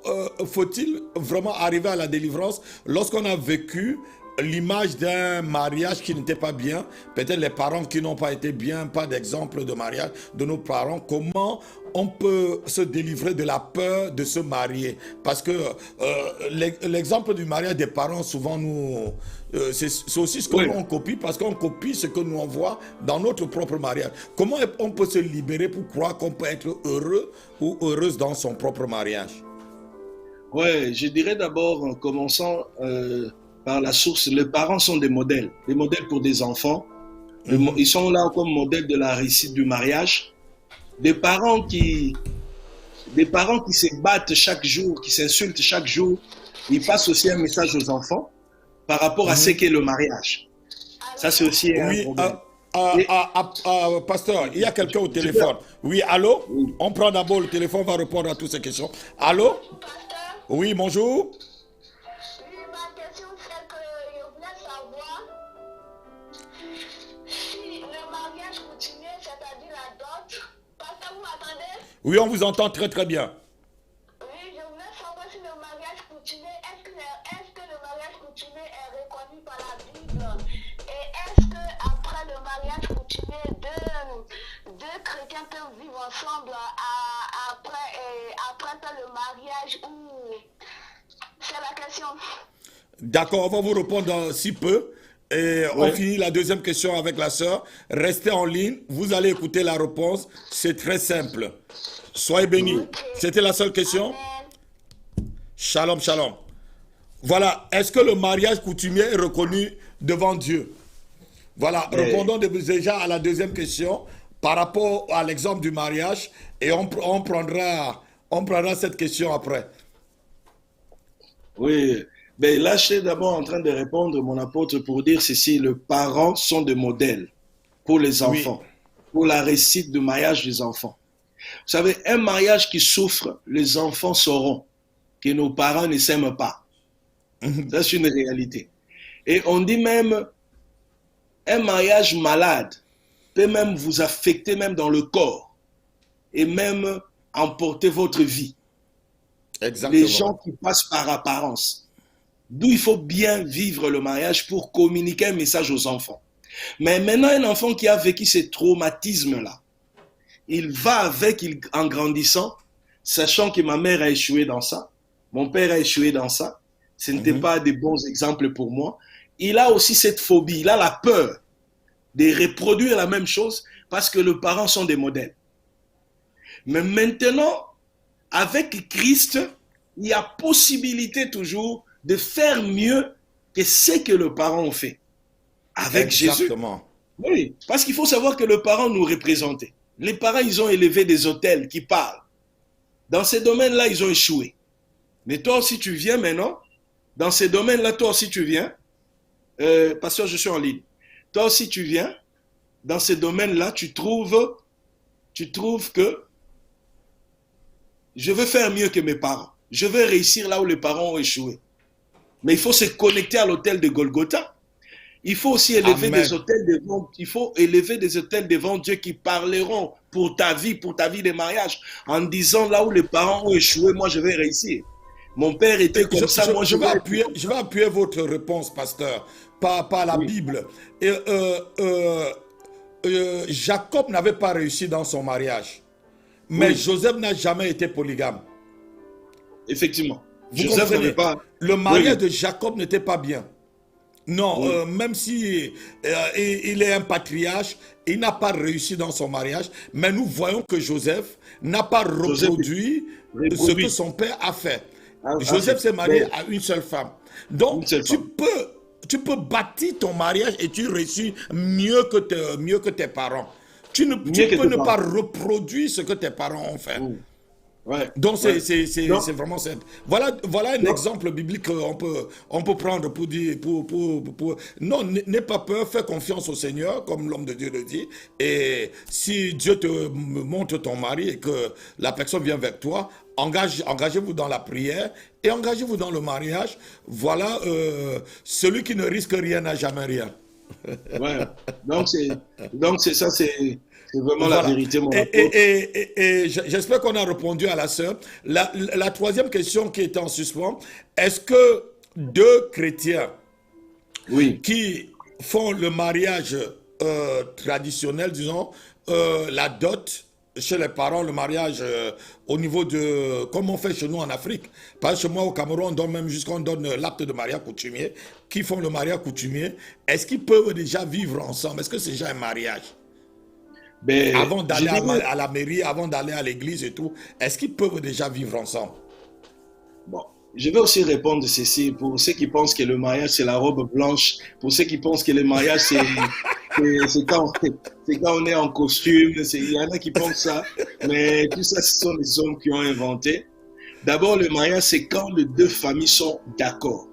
faut-il vraiment arriver à la délivrance lorsqu'on a vécu l'image d'un mariage qui n'était pas bien, peut-être les parents qui n'ont pas été bien, pas d'exemple de mariage de nos parents, comment on peut se délivrer de la peur de se marier? Parce que l'exemple du mariage des parents, souvent, c'est aussi ce qu'on copie, parce qu'on copie ce que nous on voit dans notre propre mariage. Comment on peut se libérer pour croire qu'on peut être heureux ou heureuse dans son propre mariage? Oui, je dirais d'abord, en commençant par la source, les parents sont des modèles pour des enfants. Ils sont là comme modèle de la réussite du mariage. Des parents qui se battent chaque jour, qui s'insultent chaque jour, ils passent aussi un message aux enfants par rapport à ce qu'est le mariage. Ça, c'est aussi un problème. Pasteur, il y a quelqu'un au téléphone. Oui, allô? Oui. On prend d'abord le téléphone, on va répondre à toutes ces questions. Allô? Oui, bonjour. Oui, ma question c'est que je voulais savoir si le mariage coutumier, c'est-à-dire la dot, pasteur, vous m'entendez? Oui, on vous entend très très bien. Oui, je voulais savoir si le mariage coutumier, est-ce que le mariage coutumier est reconnu par la Bible? Et est-ce qu'après le mariage coutumier, deux chrétiens peuvent vivre ensemble après le mariage ou... C'est la question. D'accord, on va vous répondre dans si peu. Et on finit la deuxième question avec la sœur. Restez en ligne, vous allez écouter la réponse. C'est très simple. Soyez bénis. C'était la seule question? Amen. Shalom, shalom. Voilà, est-ce que le mariage coutumier est reconnu devant Dieu? Voilà, répondons déjà à la deuxième question par rapport à l'exemple du mariage et on prendra cette question après. Oui, mais là, je suis d'abord en train de répondre, mon apôtre, pour dire ceci, les parents sont des modèles pour les enfants, pour la réussite du mariage des enfants. Vous savez, un mariage qui souffre, les enfants sauront que nos parents ne s'aiment pas. Ça, c'est une réalité. Et on dit même, un mariage malade peut même vous affecter même dans le corps et même emporter votre vie. Exactement. Les gens qui passent par apparence. D'où il faut bien vivre le mariage pour communiquer un message aux enfants. Mais maintenant, un enfant qui a vécu ces traumatismes-là, il va avec, en grandissant, sachant que ma mère a échoué dans ça, mon père a échoué dans ça, ce n'était pas des bons exemples pour moi. Il a aussi cette phobie, il a la peur de reproduire la même chose parce que les parents sont des modèles. Mais maintenant, avec Christ, il y a possibilité toujours de faire mieux que ce que les parents ont fait. Avec Exactement. Jésus. Oui, parce qu'il faut savoir que les parents nous représentaient. Les parents, ils ont élevé des autels qui parlent. Dans ces domaines-là, ils ont échoué. Mais toi aussi, tu viens maintenant. Dans ces domaines-là, toi aussi, tu viens. Pasteur, je suis en ligne. Toi aussi, tu viens. Dans ces domaines-là, tu trouves que je veux faire mieux que mes parents. Je veux réussir là où les parents ont échoué. Mais il faut se connecter à l'autel de Golgotha. Il faut aussi élever des autels devant, il faut élever des autels devant Dieu qui parleront pour ta vie de mariage, en disant là où les parents ont échoué, moi je vais réussir. Mon père était comme ça, moi je vais appuyer votre réponse, pasteur, par la Bible. Et, Jacob n'avait pas réussi dans son mariage, mais Joseph n'a jamais été polygame. Effectivement. Joseph n'avait pas. Le mariage de Jacob n'était pas bien. Non, même si il est un patriarche, il n'a pas réussi dans son mariage, mais nous voyons que Joseph n'a pas reproduit ce que son père a fait. Joseph s'est marié à une seule femme. Donc, tu peux bâtir ton mariage et tu réussis mieux que tes parents. Tu peux ne pas reproduire ce que tes parents ont fait. Ouais. Donc c'est vraiment simple. Voilà un exemple biblique qu'on peut prendre pour dire non, n'aie pas peur, fais confiance au Seigneur comme l'homme de Dieu le dit, et si Dieu te montre ton mari et que la personne vient vers toi, engagez-vous dans la prière et engagez-vous dans le mariage. Voilà, celui qui ne risque rien n'a jamais rien. Ouais. Donc c'est ça, c'est vraiment la vérité, mon apôtre. Et j'espère qu'on a répondu à la sœur. La troisième question qui est en suspens, est-ce que deux chrétiens qui font le mariage traditionnel, disons, la dot chez les parents, le mariage au niveau de, comme on fait chez nous en Afrique, parce que chez moi au Cameroun, on donne même jusqu'on donne l'acte de mariage coutumier, qui font le mariage coutumier, est-ce qu'ils peuvent déjà vivre ensemble? Est-ce que c'est déjà un mariage? Avant d'aller à la mairie, avant d'aller à l'église et tout, est-ce qu'ils peuvent déjà vivre ensemble? Bon, je vais aussi répondre ceci pour ceux qui pensent que le mariage c'est la robe blanche, pour ceux qui pensent que le mariage c'est quand on est en costume, il y en a qui pensent ça, mais tout ça ce sont les hommes qui ont inventé. D'abord, le mariage c'est quand les deux familles sont d'accord.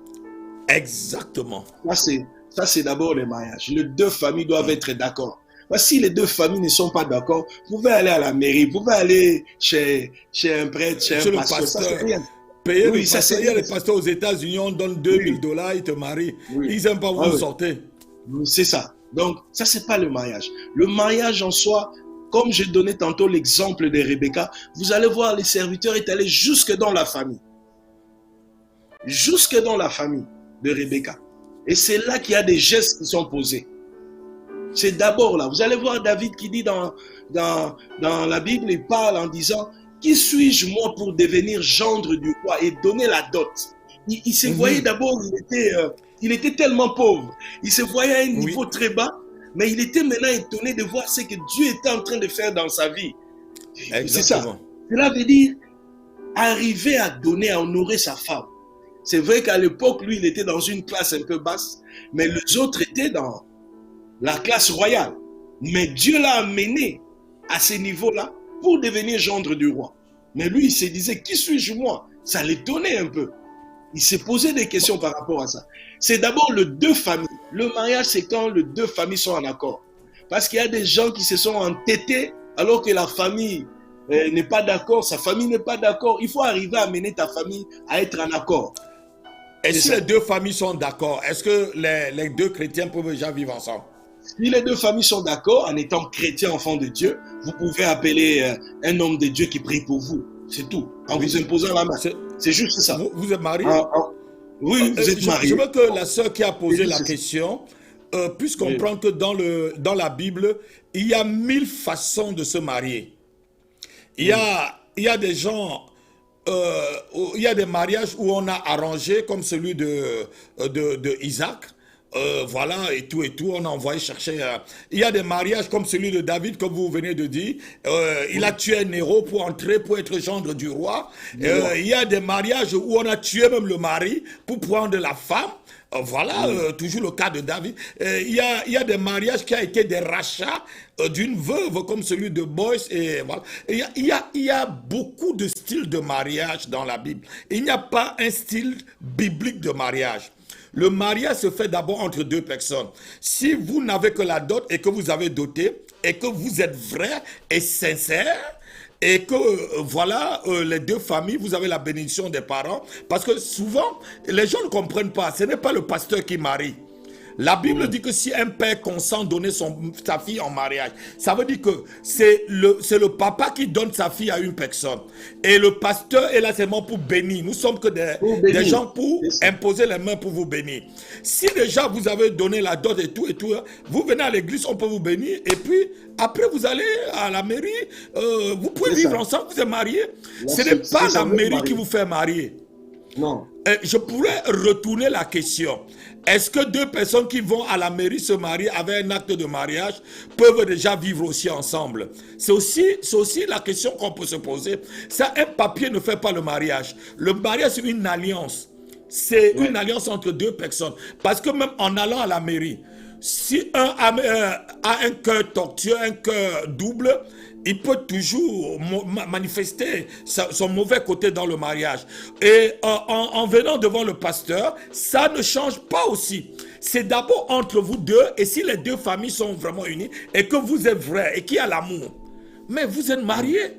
Exactement. Ça c'est d'abord le mariage. Les deux familles doivent être d'accord. Si les deux familles ne sont pas d'accord, vous pouvez aller à la mairie, vous pouvez aller chez un prêtre, chez un pasteur. Ça, c'est rien. Payer le pasteur. Il y a les pasteurs aux États-Unis, on donne $2000, ils te marient. Ils n'aiment pas où vous sortez. C'est ça. Donc, ça, c'est pas le mariage. Le mariage en soi, comme j'ai donné tantôt l'exemple de Rebecca, vous allez voir les serviteurs est allé jusque dans la famille. Jusque dans la famille de Rebecca. Et c'est là qu'il y a des gestes qui sont posés. C'est d'abord là. Vous allez voir David qui dit dans la Bible, il parle en disant « Qui suis-je moi pour devenir gendre du roi et donner la dot ?» Il se voyait d'abord, il était tellement pauvre. Il se voyait à un niveau très bas, mais il était maintenant étonné de voir ce que Dieu était en train de faire dans sa vie. C'est ça. Cela veut dire arriver à donner, à honorer sa femme. C'est vrai qu'à l'époque, lui, il était dans une classe un peu basse, mais les autres étaient dans la classe royale. Mais Dieu l'a amené à ce niveau-là pour devenir gendre du roi. Mais lui, il se disait, qui suis-je moi? Ça l'étonnait un peu. Il s'est posé des questions par rapport à ça. C'est d'abord les deux familles. Le mariage, c'est quand les deux familles sont en accord. Parce qu'il y a des gens qui se sont entêtés alors que la famille n'est pas d'accord, sa famille n'est pas d'accord. Il faut arriver à amener ta famille à être en accord. Et si les deux familles sont d'accord, est-ce que les deux chrétiens peuvent déjà vivre ensemble? Si les deux familles sont d'accord, en étant chrétien, enfant de Dieu, vous pouvez appeler un homme de Dieu qui prie pour vous. C'est tout. En vous imposant la main. C'est juste ça. Vous êtes marié? Oui, vous êtes marié. Je veux que la sœur qui a posé la question puisse comprendre que dans la Bible, il y a 1000 façons de se marier. Il y a des gens... il y a des mariages où on a arrangé comme celui de Isaac. Voilà, et tout, on a envoyé chercher. Il y a des mariages comme celui de David, comme vous venez de dire. Il a tué un héros pour entrer, pour être gendre du roi. Il y a des mariages où on a tué même le mari pour prendre la femme. Voilà, toujours le cas de David. Il y a des mariages qui ont été des rachats d'une veuve comme celui de Boïs. Et voilà. Et il y a beaucoup de styles de mariage dans la Bible. Il n'y a pas un style biblique de mariage. Le mariage se fait d'abord entre deux personnes. Si vous n'avez que la dot et que vous avez doté et que vous êtes vrai et sincère, et que voilà, les deux familles, vous avez la bénédiction des parents, parce que souvent, les gens ne comprennent pas, ce n'est pas le pasteur qui marie. La Bible dit que si un père consent donner sa fille en mariage, ça veut dire que c'est le papa qui donne sa fille à une personne. Et le pasteur est là seulement pour bénir. Nous sommes que des gens pour imposer les mains pour vous bénir. Si déjà vous avez donné la dot et tout, vous venez à l'église, on peut vous bénir. Et puis, après vous allez à la mairie, vous pouvez vivre ensemble, vous êtes mariés. Ce n'est pas la mairie qui vous fait marier. Non. Je pourrais retourner la question. Est-ce que deux personnes qui vont à la mairie se marier avec un acte de mariage peuvent déjà vivre aussi ensemble? C'est aussi la question qu'on peut se poser. Ça, un papier ne fait pas le mariage. Le mariage, c'est une alliance. C'est une alliance entre deux personnes. Parce que même en allant à la mairie, si un a un cœur tortueux, un cœur double, il peut toujours manifester son mauvais côté dans le mariage. Et en venant devant le pasteur, ça ne change pas aussi. C'est d'abord entre vous deux, et si les deux familles sont vraiment unies, et que vous êtes vrais, et qu'il y a l'amour. Mais vous êtes mariés.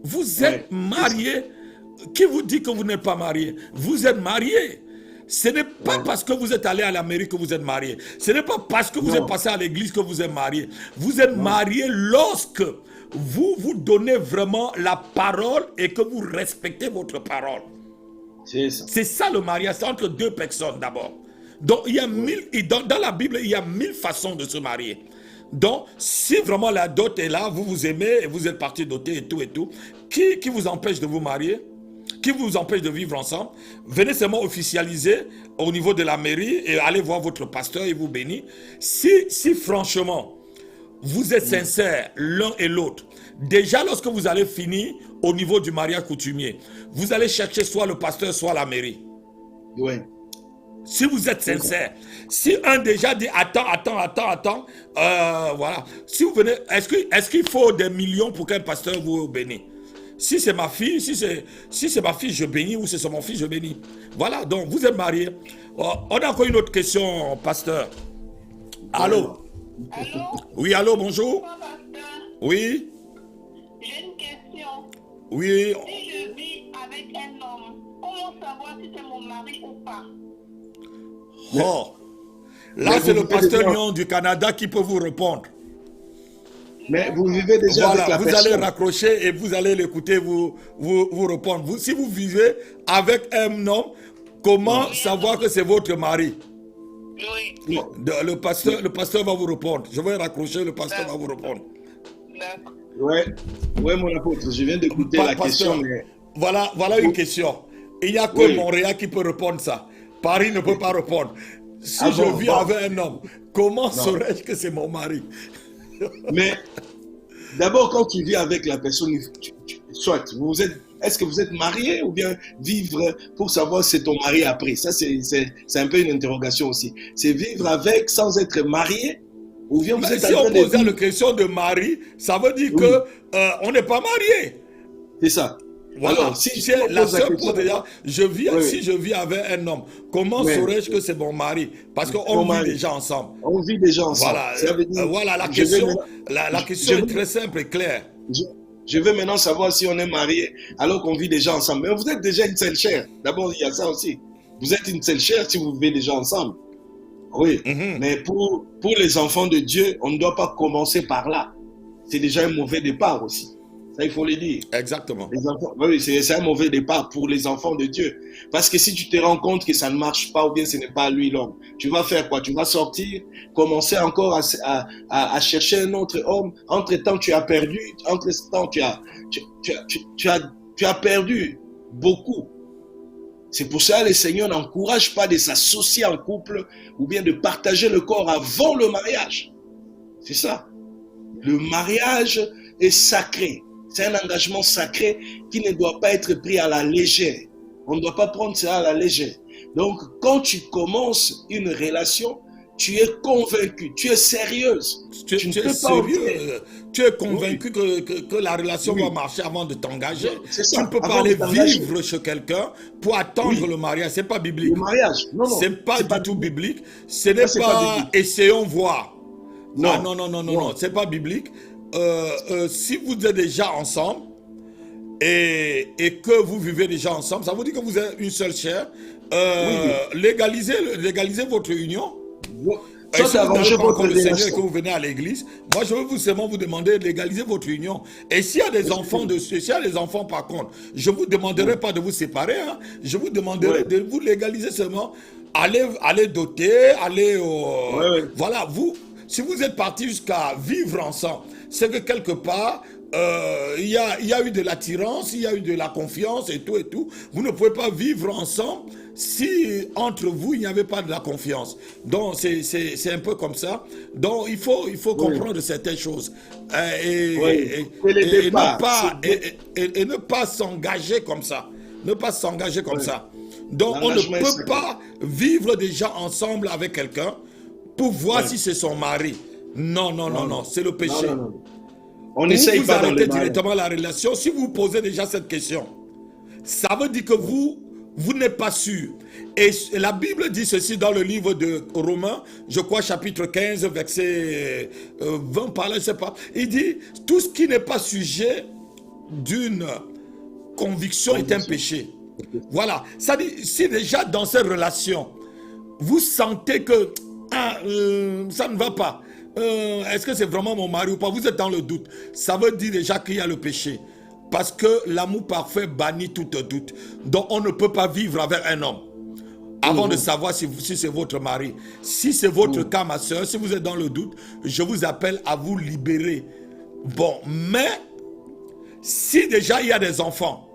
Vous êtes mariés. Qui vous dit que vous n'êtes pas mariés? Vous êtes mariés. Ce n'est pas parce que vous êtes allé à la mairie que vous êtes mariés. Ce n'est pas parce que vous êtes passé à l'église que vous êtes mariés. Vous êtes mariés lorsque vous donnez vraiment la parole et que vous respectez votre parole. C'est ça le mariage, c'est entre deux personnes d'abord. Donc il y a dans la Bible, il y a 1000 façons de se marier. Donc si vraiment la dot est là, vous vous aimez et vous êtes parti doter et tout, qui vous empêche de vous marier? Qui vous empêche de vivre ensemble? Venez seulement officialiser au niveau de la mairie et allez voir votre pasteur et vous bénir. Si franchement, vous êtes sincères l'un et l'autre, déjà lorsque vous allez finir au niveau du mariage coutumier, vous allez chercher soit le pasteur, soit la mairie. Oui. Si vous êtes sincère, si un déjà dit attends, voilà. Si vous venez, est-ce qu'il faut des millions pour qu'un pasteur vous bénisse? Si c'est ma fille, si c'est ma fille, je bénis, ou si c'est mon fils, je bénis. Voilà, donc vous êtes mariés. On a encore une autre question, pasteur. Allô? Allô? Oui, allô, bonjour. Bonjour, pasteur. Oui. J'ai une question. Oui. Si je vis avec un homme, comment savoir si c'est mon mari ou pas? Oh. Là, c'est le pasteur Lyon du Canada qui peut vous répondre. Mais vous vivez déjà avec la vous personne. allez raccrocher et vous allez l'écouter vous répondre. Si vous vivez avec un homme, comment savoir que c'est votre mari? Oui. Le pasteur va vous répondre. Je vais raccrocher, le pasteur va vous répondre. D'accord. Ouais, mon apôtre, je viens d'écouter la question. Mais... Voilà une question. Il n'y a que Montréal qui peut répondre ça. Paris ne peut pas répondre. Si je vis avec un homme, comment saurais-je que c'est mon mari? Mais d'abord, quand tu vis avec la personne, soit est-ce que vous êtes marié ou bien vivre pour savoir si c'est ton mari après? Ça, c'est un peu une interrogation aussi. C'est vivre avec sans être marié ou bien vous êtes si on pose la question de mari, ça veut dire que on n'est pas marié. C'est ça. Voilà, alors, si la sœur pose déjà, si je vis avec un homme, comment saurais-je que c'est mon mari? Parce qu'on vit déjà ensemble. On vit déjà ensemble. Voilà, ça veut dire, voilà la question, la question est très simple et claire. Je veux maintenant savoir si on est marié alors qu'on vit déjà ensemble. Mais vous êtes déjà une seule chair. D'abord, il y a ça aussi. Vous êtes une seule chair si vous vivez déjà ensemble. Oui, mais pour les enfants de Dieu, on ne doit pas commencer par là. C'est déjà un mauvais départ aussi. Ça, il faut le dire. Exactement. Les enfants, oui, c'est un mauvais départ pour les enfants de Dieu. Parce que si tu te rends compte que ça ne marche pas ou bien ce n'est pas lui l'homme, tu vas faire quoi? Tu vas sortir, commencer encore à chercher un autre homme. Entre-temps, tu as perdu. Entre-temps, tu as perdu beaucoup. C'est pour ça que le Seigneur n'encourage pas de s'associer en couple ou bien de partager le corps avant le mariage. C'est ça. Le mariage est sacré. C'est un engagement sacré qui ne doit pas être pris à la légère. On ne doit pas prendre ça à la légère. Donc, quand tu commences une relation, tu es convaincu, tu es sérieuse. Tu es sérieux, tu es convaincu que la relation va marcher avant de t'engager. Tu ne peux pas aller vivre chez quelqu'un pour attendre le mariage. Ce n'est pas biblique. Le mariage, non, non. Ce n'est pas du tout biblique. Ce n'est pas essayons voir. Non. Ah, non. Ce n'est pas biblique. Si vous êtes déjà ensemble et que vous vivez déjà ensemble, ça vous dit que vous êtes une seule chair. Légalisez votre union. Ça, c'est arrangé votre le Seigneur et que vous venez à l'église. Moi, je veux vous seulement vous demander de légaliser votre union. Et s'il y a des enfants, par contre, je ne vous demanderai pas de vous séparer. Hein. Je vous demanderai de vous légaliser seulement. Allez doter, allez au... Voilà, vous, si vous êtes partis jusqu'à vivre ensemble, c'est que quelque part, il y a eu de l'attirance, il y a eu de la confiance et tout. Vous ne pouvez pas vivre ensemble si entre vous, il n'y avait pas de la confiance. Donc, c'est un peu comme ça. Donc, il faut comprendre certaines choses. Et ne pas s'engager comme ça. Ne pas s'engager comme ça. Donc, on ne peut pas vivre déjà ensemble avec quelqu'un pour voir si c'est son mari. Non, c'est le péché. Non. On essaye pas dans le mariage. Vous arrêtez directement la relation. Si vous posez déjà cette question, ça veut dire que vous n'êtes pas sûr. Et la Bible dit ceci dans le livre de Romains, je crois chapitre 15, verset 20 par là, je ne sais pas. Il dit, tout ce qui n'est pas sujet d'une conviction est un péché. Voilà. Ça dit, si déjà dans cette relation, vous sentez que ça ne va pas, est-ce que c'est vraiment mon mari ou pas? Vous êtes dans le doute. Ça veut dire déjà qu'il y a le péché. Parce que l'amour parfait bannit tout doute. Donc on ne peut pas vivre avec un homme avant de savoir si c'est votre mari. Si c'est votre cas, ma soeur, si vous êtes dans le doute, je vous appelle à vous libérer. Bon, mais si déjà il y a des enfants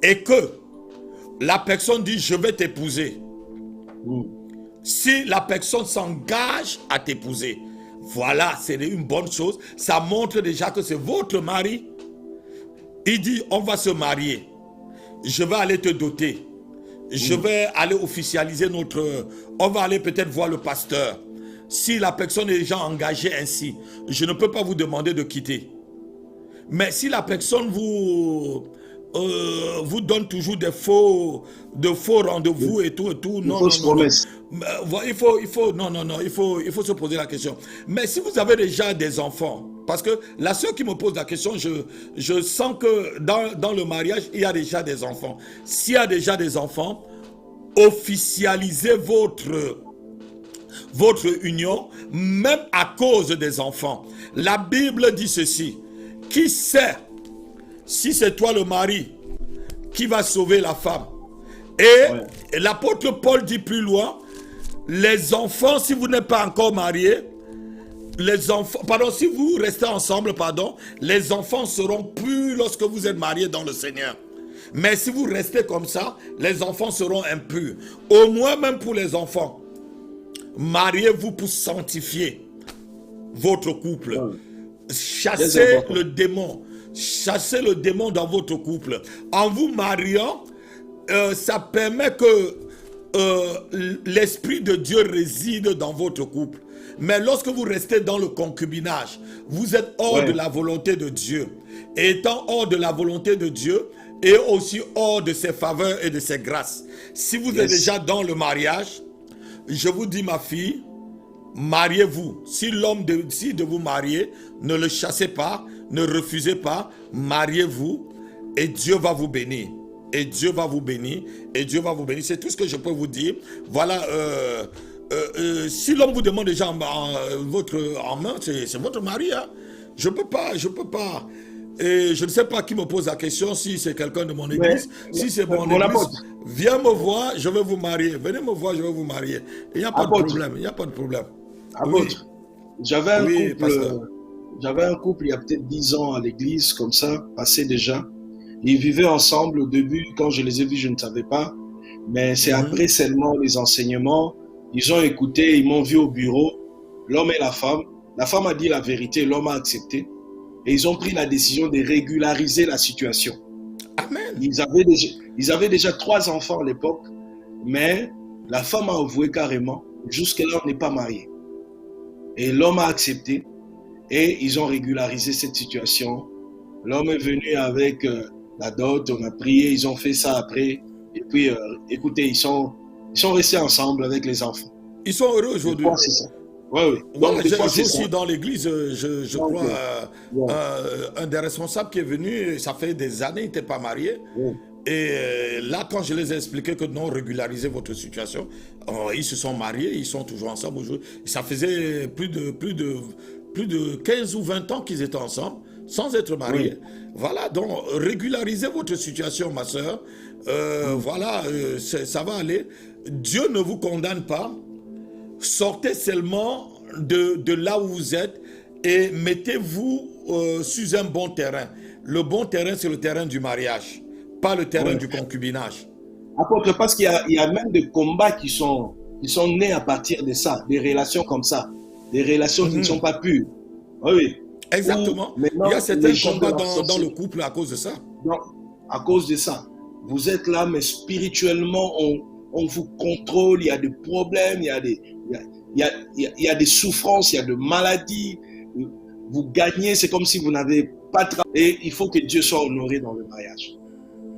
et que la personne dit je vais t'épouser, si la personne s'engage à t'épouser, voilà, c'est une bonne chose. Ça montre déjà que c'est votre mari. Il dit, on va se marier. Je vais aller te doter. Je vais aller officialiser on va aller peut-être voir le pasteur. Si la personne est déjà engagée ainsi, je ne peux pas vous demander de quitter. Mais si la personne vous donne toujours de faux rendez-vous et tout, non. Il faut se poser la question. Mais si vous avez déjà des enfants, parce que la sœur qui me pose la question, je sens que dans le mariage, il y a déjà des enfants. S'il y a déjà des enfants, officialisez votre union, même à cause des enfants. La Bible dit ceci, qui sait si c'est toi le mari qui va sauver la femme? Et l'apôtre Paul dit plus loin, les enfants, si vous n'êtes pas encore mariés, si vous restez ensemble, les enfants seront purs lorsque vous êtes mariés dans le Seigneur. Mais si vous restez comme ça, les enfants seront impurs. Au moins même pour les enfants, mariez-vous pour sanctifier votre couple. Chassez le démon. Chassez le démon dans votre couple. En vous mariant, ça permet que l'Esprit de Dieu réside dans votre couple. Mais lorsque vous restez dans le concubinage, vous êtes hors de la volonté de Dieu. Et étant hors de la volonté de Dieu, et aussi hors de ses faveurs et de ses grâces. Si vous êtes déjà dans le mariage, je vous dis, ma fille, mariez-vous. Si l'homme décide de vous marier, ne le chassez pas, ne refusez pas, mariez-vous et Dieu va vous bénir. Et Dieu va vous bénir. Et Dieu va vous bénir. C'est tout ce que je peux vous dire. Voilà. Si l'homme vous demande déjà en main, c'est votre mari. Hein? Je peux pas. Et je ne sais pas qui me pose la question, si c'est quelqu'un de mon église. Si c'est mon église, viens me voir, je vais vous marier. Venez me voir, je vais vous marier. Il n'y a pas de problème. Il n'y a pas de problème. J'avais un couple il y a peut-être 10 ans à l'église, comme ça, passé déjà. Ils vivaient ensemble au début. Quand je les ai vus, je ne savais pas. Mais c'est après seulement les enseignements. Ils ont écouté, ils m'ont vu au bureau. L'homme et la femme. La femme a dit la vérité, l'homme a accepté. Et ils ont pris la décision de régulariser la situation. Amen. Ils avaient déjà 3 enfants à l'époque. Mais la femme a avoué carrément, jusque-là, on n'est pas mariés. Et l'homme a accepté et ils ont régularisé cette situation. L'homme est venu avec la dot, on a prié, ils ont fait ça après. Et puis, écoutez, ils sont restés ensemble avec les enfants. Ils sont heureux aujourd'hui. C'est ça. Oui, oui. Voilà, je suis dans l'église, je crois, un des responsables qui est venu, ça fait des années, il n'était pas marié. Oui. Et là, quand je les ai expliqué que non, régularisez votre situation, ils se sont mariés, ils sont toujours ensemble aujourd'hui. Ça faisait plus de 15 ou 20 ans qu'ils étaient ensemble, sans être mariés. Oui. Voilà, donc régularisez votre situation, ma soeur. Voilà, ça va aller. Dieu ne vous condamne pas. Sortez seulement de là où vous êtes et mettez-vous sur un bon terrain. Le bon terrain, c'est le terrain du mariage, pas le terrain du concubinage. Apôtre, parce qu'il y a même des combats qui sont nés à partir de ça, des relations comme ça, des relations qui ne sont pas pures. Oui. Exactement. Il y a certains combats dans le couple à cause de ça. Donc, à cause de ça. Vous êtes là, mais spirituellement, on vous contrôle, il y a des problèmes, il y a des souffrances, il y a des maladies. Vous gagnez, c'est comme si vous n'avez pas travaillé. Et il faut que Dieu soit honoré dans le mariage.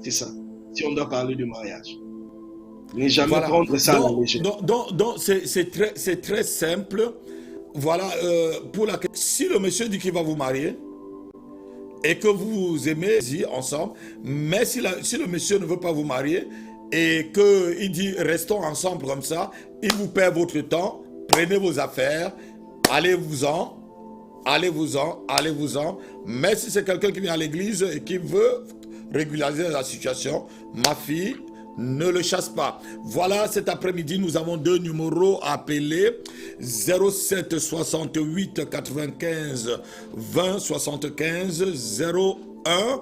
C'est ça. Si on doit parler du mariage. Ne jamais prendre ça à la légère. Donc c'est très simple. Voilà, si le monsieur dit qu'il va vous marier et que vous vous aimez ensemble, mais si le monsieur ne veut pas vous marier et qu'il dit restons ensemble comme ça, il vous perd votre temps, prenez vos affaires, allez-vous-en. Mais si c'est quelqu'un qui vient à l'église et qui veut régulariser la situation, ma fille, ne le chasse pas. Voilà, cet après-midi, nous avons 2 numéros à appeler. 07 68 95 20 75 01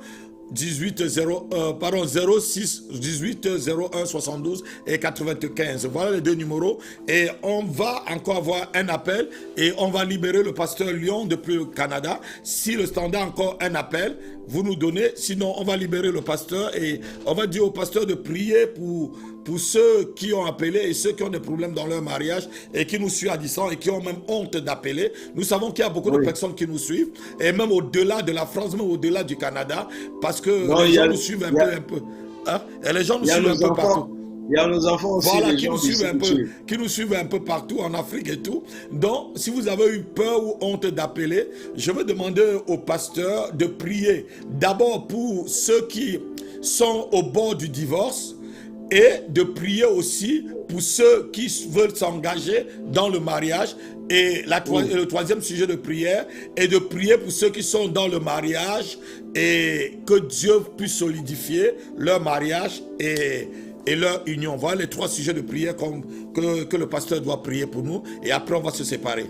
06 18 01 72 et 95. Voilà les 2 numéros. Et on va encore avoir un appel et on va libérer le pasteur Lyon depuis le Canada. Si le standard a encore un appel, vous nous donnez. Sinon, on va libérer le pasteur et on va dire au pasteur de prier pour ceux qui ont appelé et ceux qui ont des problèmes dans leur mariage et qui nous suivent à distance et qui ont même honte d'appeler. Nous savons qu'il y a beaucoup de personnes qui nous suivent et même au-delà de la France, même au-delà du Canada, parce que les gens nous suivent un peu. Hein? Et les gens nous suivent un peu partout. Il y a nos enfants aussi, voilà, qui nous suivent un peu partout en Afrique et tout. Donc, si vous avez eu peur ou honte d'appeler, je vais demander au pasteur de prier d'abord pour ceux qui sont au bord du divorce et de prier aussi pour ceux qui veulent s'engager dans le mariage. Et le troisième sujet de prière est de prier pour ceux qui sont dans le mariage et que Dieu puisse solidifier leur mariage et leur union. Voilà les 3 sujets de prière que le pasteur doit prier pour nous. Et après, on va se séparer.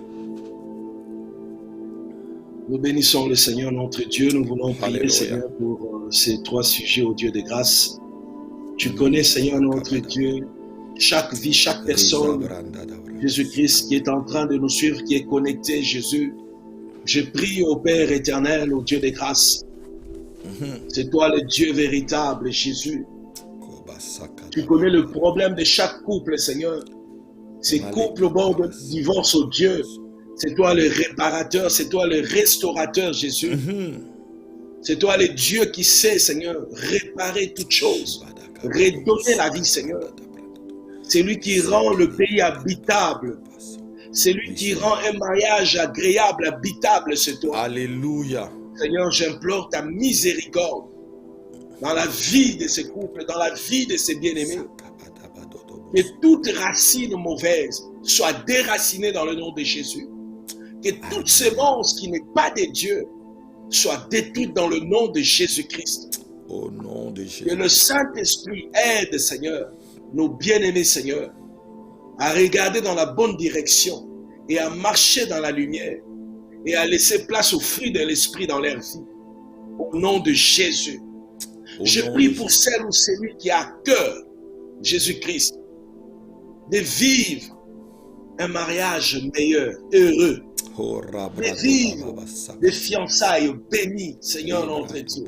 Nous bénissons le Seigneur, notre Dieu. Nous voulons prier, Seigneur, pour ces 3 sujets au Dieu de grâce. Tu connais, Seigneur, notre Dieu, chaque vie, chaque personne, Jésus-Christ, qui est en train de nous suivre, qui est connecté, Jésus. Je prie au Père éternel, au Dieu de grâce. C'est toi le Dieu véritable, Jésus. Tu connais le problème de chaque couple, Seigneur. Ces couples au bord de divorce, oh Dieu. C'est toi le réparateur, c'est toi le restaurateur, Jésus. C'est toi le Dieu qui sait, Seigneur, réparer toutes choses, redonner la vie, Seigneur. C'est lui qui rend le pays habitable. C'est lui qui rend un mariage agréable, habitable, c'est toi. Alléluia. Seigneur, j'implore ta miséricorde dans la vie de ces couples, dans la vie de ces bien-aimés. Que toute racine mauvaise soit déracinée dans le nom de Jésus. Que toute sémence qui n'est pas de Dieu soit détruite dans le nom de Jésus-Christ. Au nom de Jésus. Que le Saint-Esprit aide, Seigneur, nos bien-aimés, Seigneur, à regarder dans la bonne direction et à marcher dans la lumière et à laisser place au fruit de l'Esprit dans leur vie. Au nom de Jésus. Je prie pour celle ou celui qui a à cœur, Jésus-Christ, de vivre un mariage meilleur, heureux, de vivre des fiançailles bénies, Seigneur notre Dieu.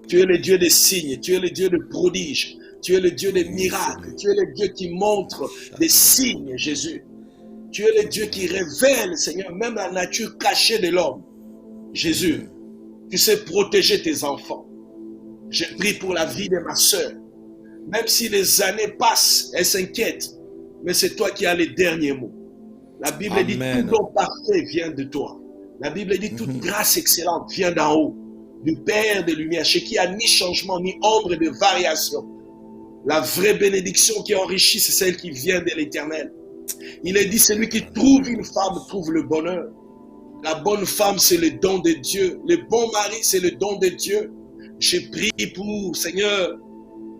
Tu es le Dieu des signes, tu es le Dieu de prodiges, Tu es le Dieu des miracles. Tu es le Dieu qui montre des signes, Jésus. Tu es le Dieu qui révèle, Seigneur, même la nature cachée de l'homme. Jésus, tu sais protéger tes enfants. Je prie pour la vie de ma sœur. Même si les années passent, elle s'inquiète. Mais c'est toi qui as les derniers mots. La Bible dit tout don parfait vient de toi. La Bible dit toute grâce excellente vient d'en haut, du Père des Lumières, chez qui il n'y a ni changement, ni ombre de variation. La vraie bénédiction qui enrichit, c'est celle qui vient de l'Éternel. Il est dit, celui qui trouve une femme trouve le bonheur. La bonne femme, c'est le don de Dieu. Le bon mari, c'est le don de Dieu. Je prie pour, Seigneur,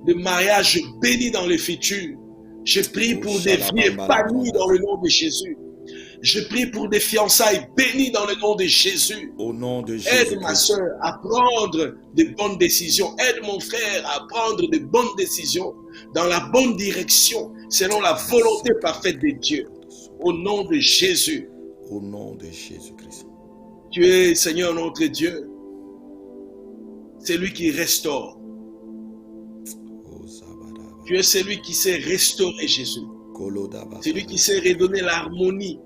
de mariage béni dans le futur. Je prie pour des vies épanouies dans le nom de Jésus. Je prie pour des fiançailles bénies dans le nom de Jésus. Au nom de Jésus. Aide ma soeur à prendre de bonnes décisions. Aide mon frère à prendre de bonnes décisions dans la bonne direction, selon la volonté parfaite de Dieu. Au nom de Jésus. Au nom de Jésus-Christ. Tu es, Seigneur notre Dieu, celui qui restaure. Tu es celui qui sait restaurer, Jésus. Celui qui sait redonner l'harmonie.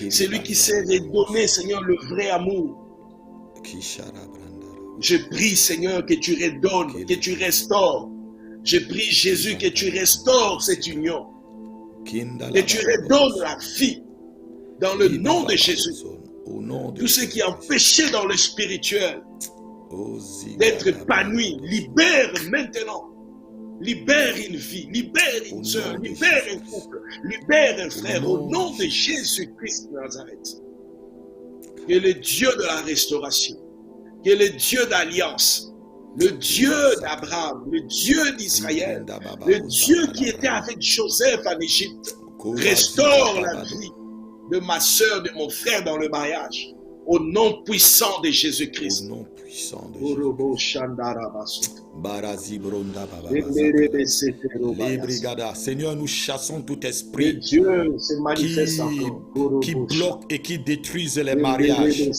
Celui qui sait redonner, Seigneur, le vrai amour. Je prie, Seigneur, que tu redonnes, que tu restaures. Je prie, Jésus, que tu restaures cette union. Que tu redonnes la vie dans le nom de Jésus. Tout ce qui est empêché dans le spirituel d'être épanoui, libère maintenant. Libère une vie, libère une soeur, libère un couple, libère un frère au nom de Jésus-Christ de Nazareth. Que le Dieu de la restauration, que le Dieu d'alliance, le Dieu d'Abraham, le Dieu d'Israël, le Dieu qui était avec Joseph en Égypte, restaure la vie de ma soeur, de mon frère dans le mariage. Au nom puissant de Jésus-Christ. Au nom puissant de Jésus-Christ. Seigneur, nous chassons tout esprit qui bloque et qui détruise les mariages.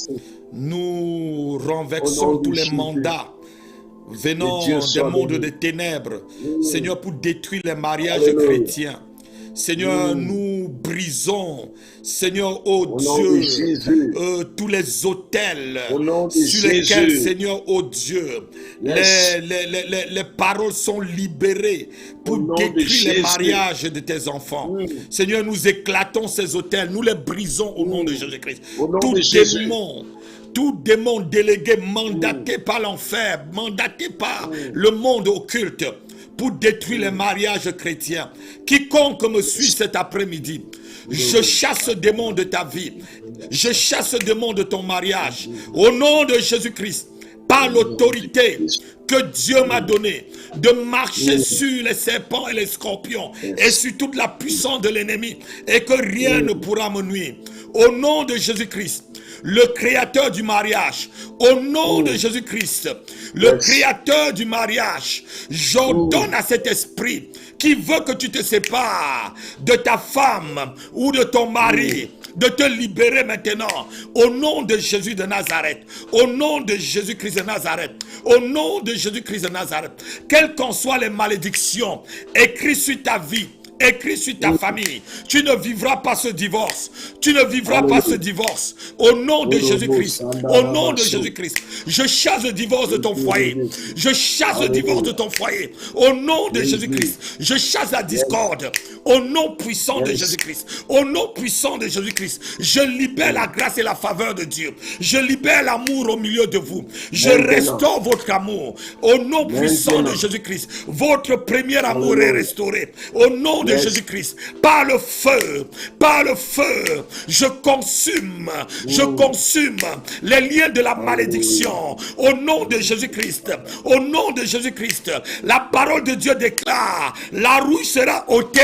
Nous renversons tous les mandats venant des mondes des ténèbres, Seigneur, pour détruire les mariages chrétiens. Seigneur, nous brisons, Seigneur, oh Dieu, tous les autels sur lesquels, Seigneur, oh Dieu, les paroles sont libérées pour détruire les mariages de tes enfants. Seigneur, nous éclatons ces autels, nous les brisons au nom de Jésus-Christ. Tout démon délégué, mandaté par l'enfer, mandaté par le monde occulte, pour détruire les mariages chrétiens. Quiconque me suit cet après-midi, je chasse ce démon de ta vie. Je chasse ce démon de ton mariage. Au nom de Jésus-Christ, par l'autorité que Dieu m'a donnée de marcher sur les serpents et les scorpions et sur toute la puissance de l'ennemi, et que rien ne pourra me nuire. Au nom de Jésus-Christ, le créateur du mariage, au nom de Jésus-Christ, le créateur du mariage, j'ordonne à cet esprit qui veut que tu te sépares de ta femme ou de ton mari, de te libérer maintenant, au nom de Jésus de Nazareth, au nom de Jésus-Christ de Nazareth, au nom de Jésus-Christ de Nazareth, quelles qu'en soient les malédictions écrites sur ta vie, écrit sur ta famille, tu ne vivras pas ce divorce. Tu ne vivras pas ce divorce. Au nom de Jésus-Christ. Au nom de Jésus-Christ. Je chasse le divorce de ton foyer. Je chasse le divorce de ton foyer. Au nom de Jésus-Christ. Je chasse la discorde. Au nom puissant de Jésus-Christ. Au nom puissant de Jésus-Christ. Je libère la grâce et la faveur de Dieu. Je libère l'amour au milieu de vous. Je restaure votre amour. Au nom puissant de Jésus-Christ. Votre premier amour est restauré. Au nom de Jésus-Christ, par le feu, je consume les liens de la malédiction. Au nom de Jésus-Christ, au nom de Jésus-Christ, la parole de Dieu déclare, la rouille sera ôtée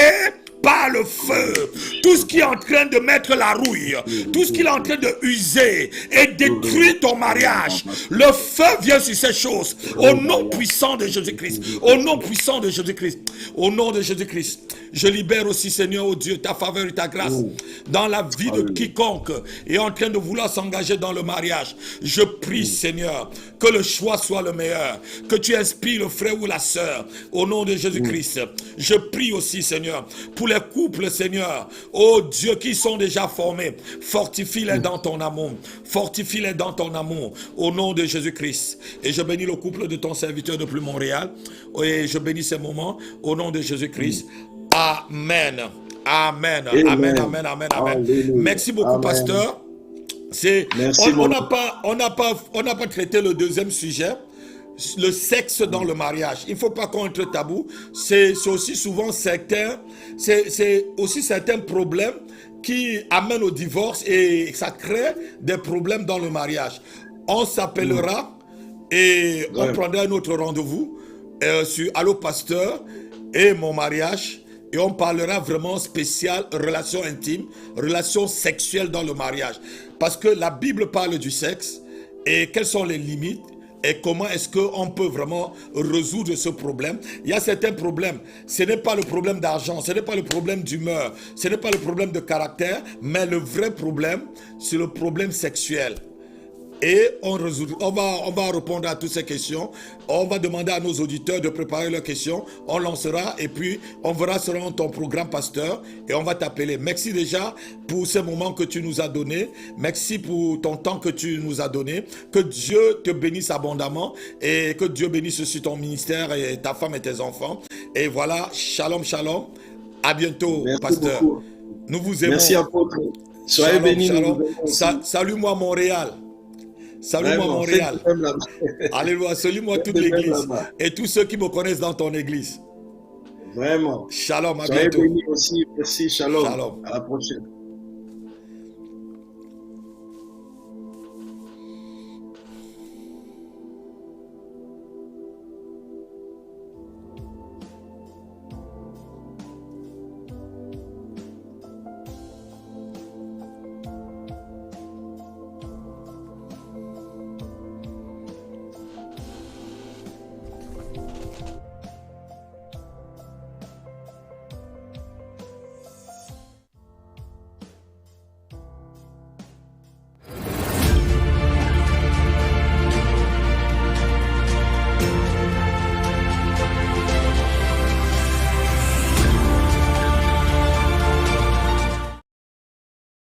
par le feu. Tout ce qui est en train de mettre la rouille, tout ce qui est en train de user et détruire ton mariage, le feu vient sur ces choses. Au nom puissant de Jésus-Christ. Au nom puissant de Jésus-Christ. Au nom de Jésus-Christ. Je libère aussi, Seigneur, oh Dieu, ta faveur et ta grâce dans la vie de quiconque est en train de vouloir s'engager dans le mariage. Je prie, Seigneur, que le choix soit le meilleur, que tu inspires le frère ou la sœur, au nom de Jésus-Christ. Je prie aussi, Seigneur, pour les couples, Seigneur, oh Dieu, qui sont déjà formés. Fortifie-les dans ton amour. Fortifie-les dans ton amour, au nom de Jésus-Christ. Et je bénis le couple de ton serviteur depuis Montréal. Et je bénis ces moments, au nom de Jésus-Christ. Amen. Amen. Amen. Amen. Amen. Amen. Amen. Merci beaucoup, Amen. Pasteur. On n'a pas traité le deuxième sujet, le sexe dans le mariage. Il ne faut pas qu'on entre tabou. C'est aussi souvent certains problèmes qui amènent au divorce et ça crée des problèmes dans le mariage. On s'appellera et on prendra un autre rendez-vous sur Allô Pasteur et mon mariage. Et on parlera vraiment spécial, relations intimes, relations sexuelles dans le mariage. Parce que la Bible parle du sexe et quelles sont les limites et comment est-ce qu'on peut vraiment résoudre ce problème. Il y a certains problèmes. Ce n'est pas le problème d'argent, ce n'est pas le problème d'humeur, ce n'est pas le problème de caractère, mais le vrai problème, c'est le problème sexuel. Et on va répondre à toutes ces questions. On va demander à nos auditeurs de préparer leurs questions. On lancera et puis on verra selon ton programme, pasteur, et on va t'appeler. Merci déjà pour ces moments que tu nous as donnés. Merci pour ton temps que tu nous as donné. Que Dieu te bénisse abondamment et que Dieu bénisse aussi ton ministère et ta femme et tes enfants. Et voilà, shalom, shalom. À bientôt, merci pasteur. Beaucoup. Nous vous aimons. Merci apôtre. Soyez bénis. Salut-moi Montréal. Salut-moi Montréal. Alléluia. Salut-moi toute l'église. Et tous ceux qui me connaissent dans ton église. Vraiment. Shalom, à bientôt. Soyez bénis aussi. Merci. Shalom. À la prochaine.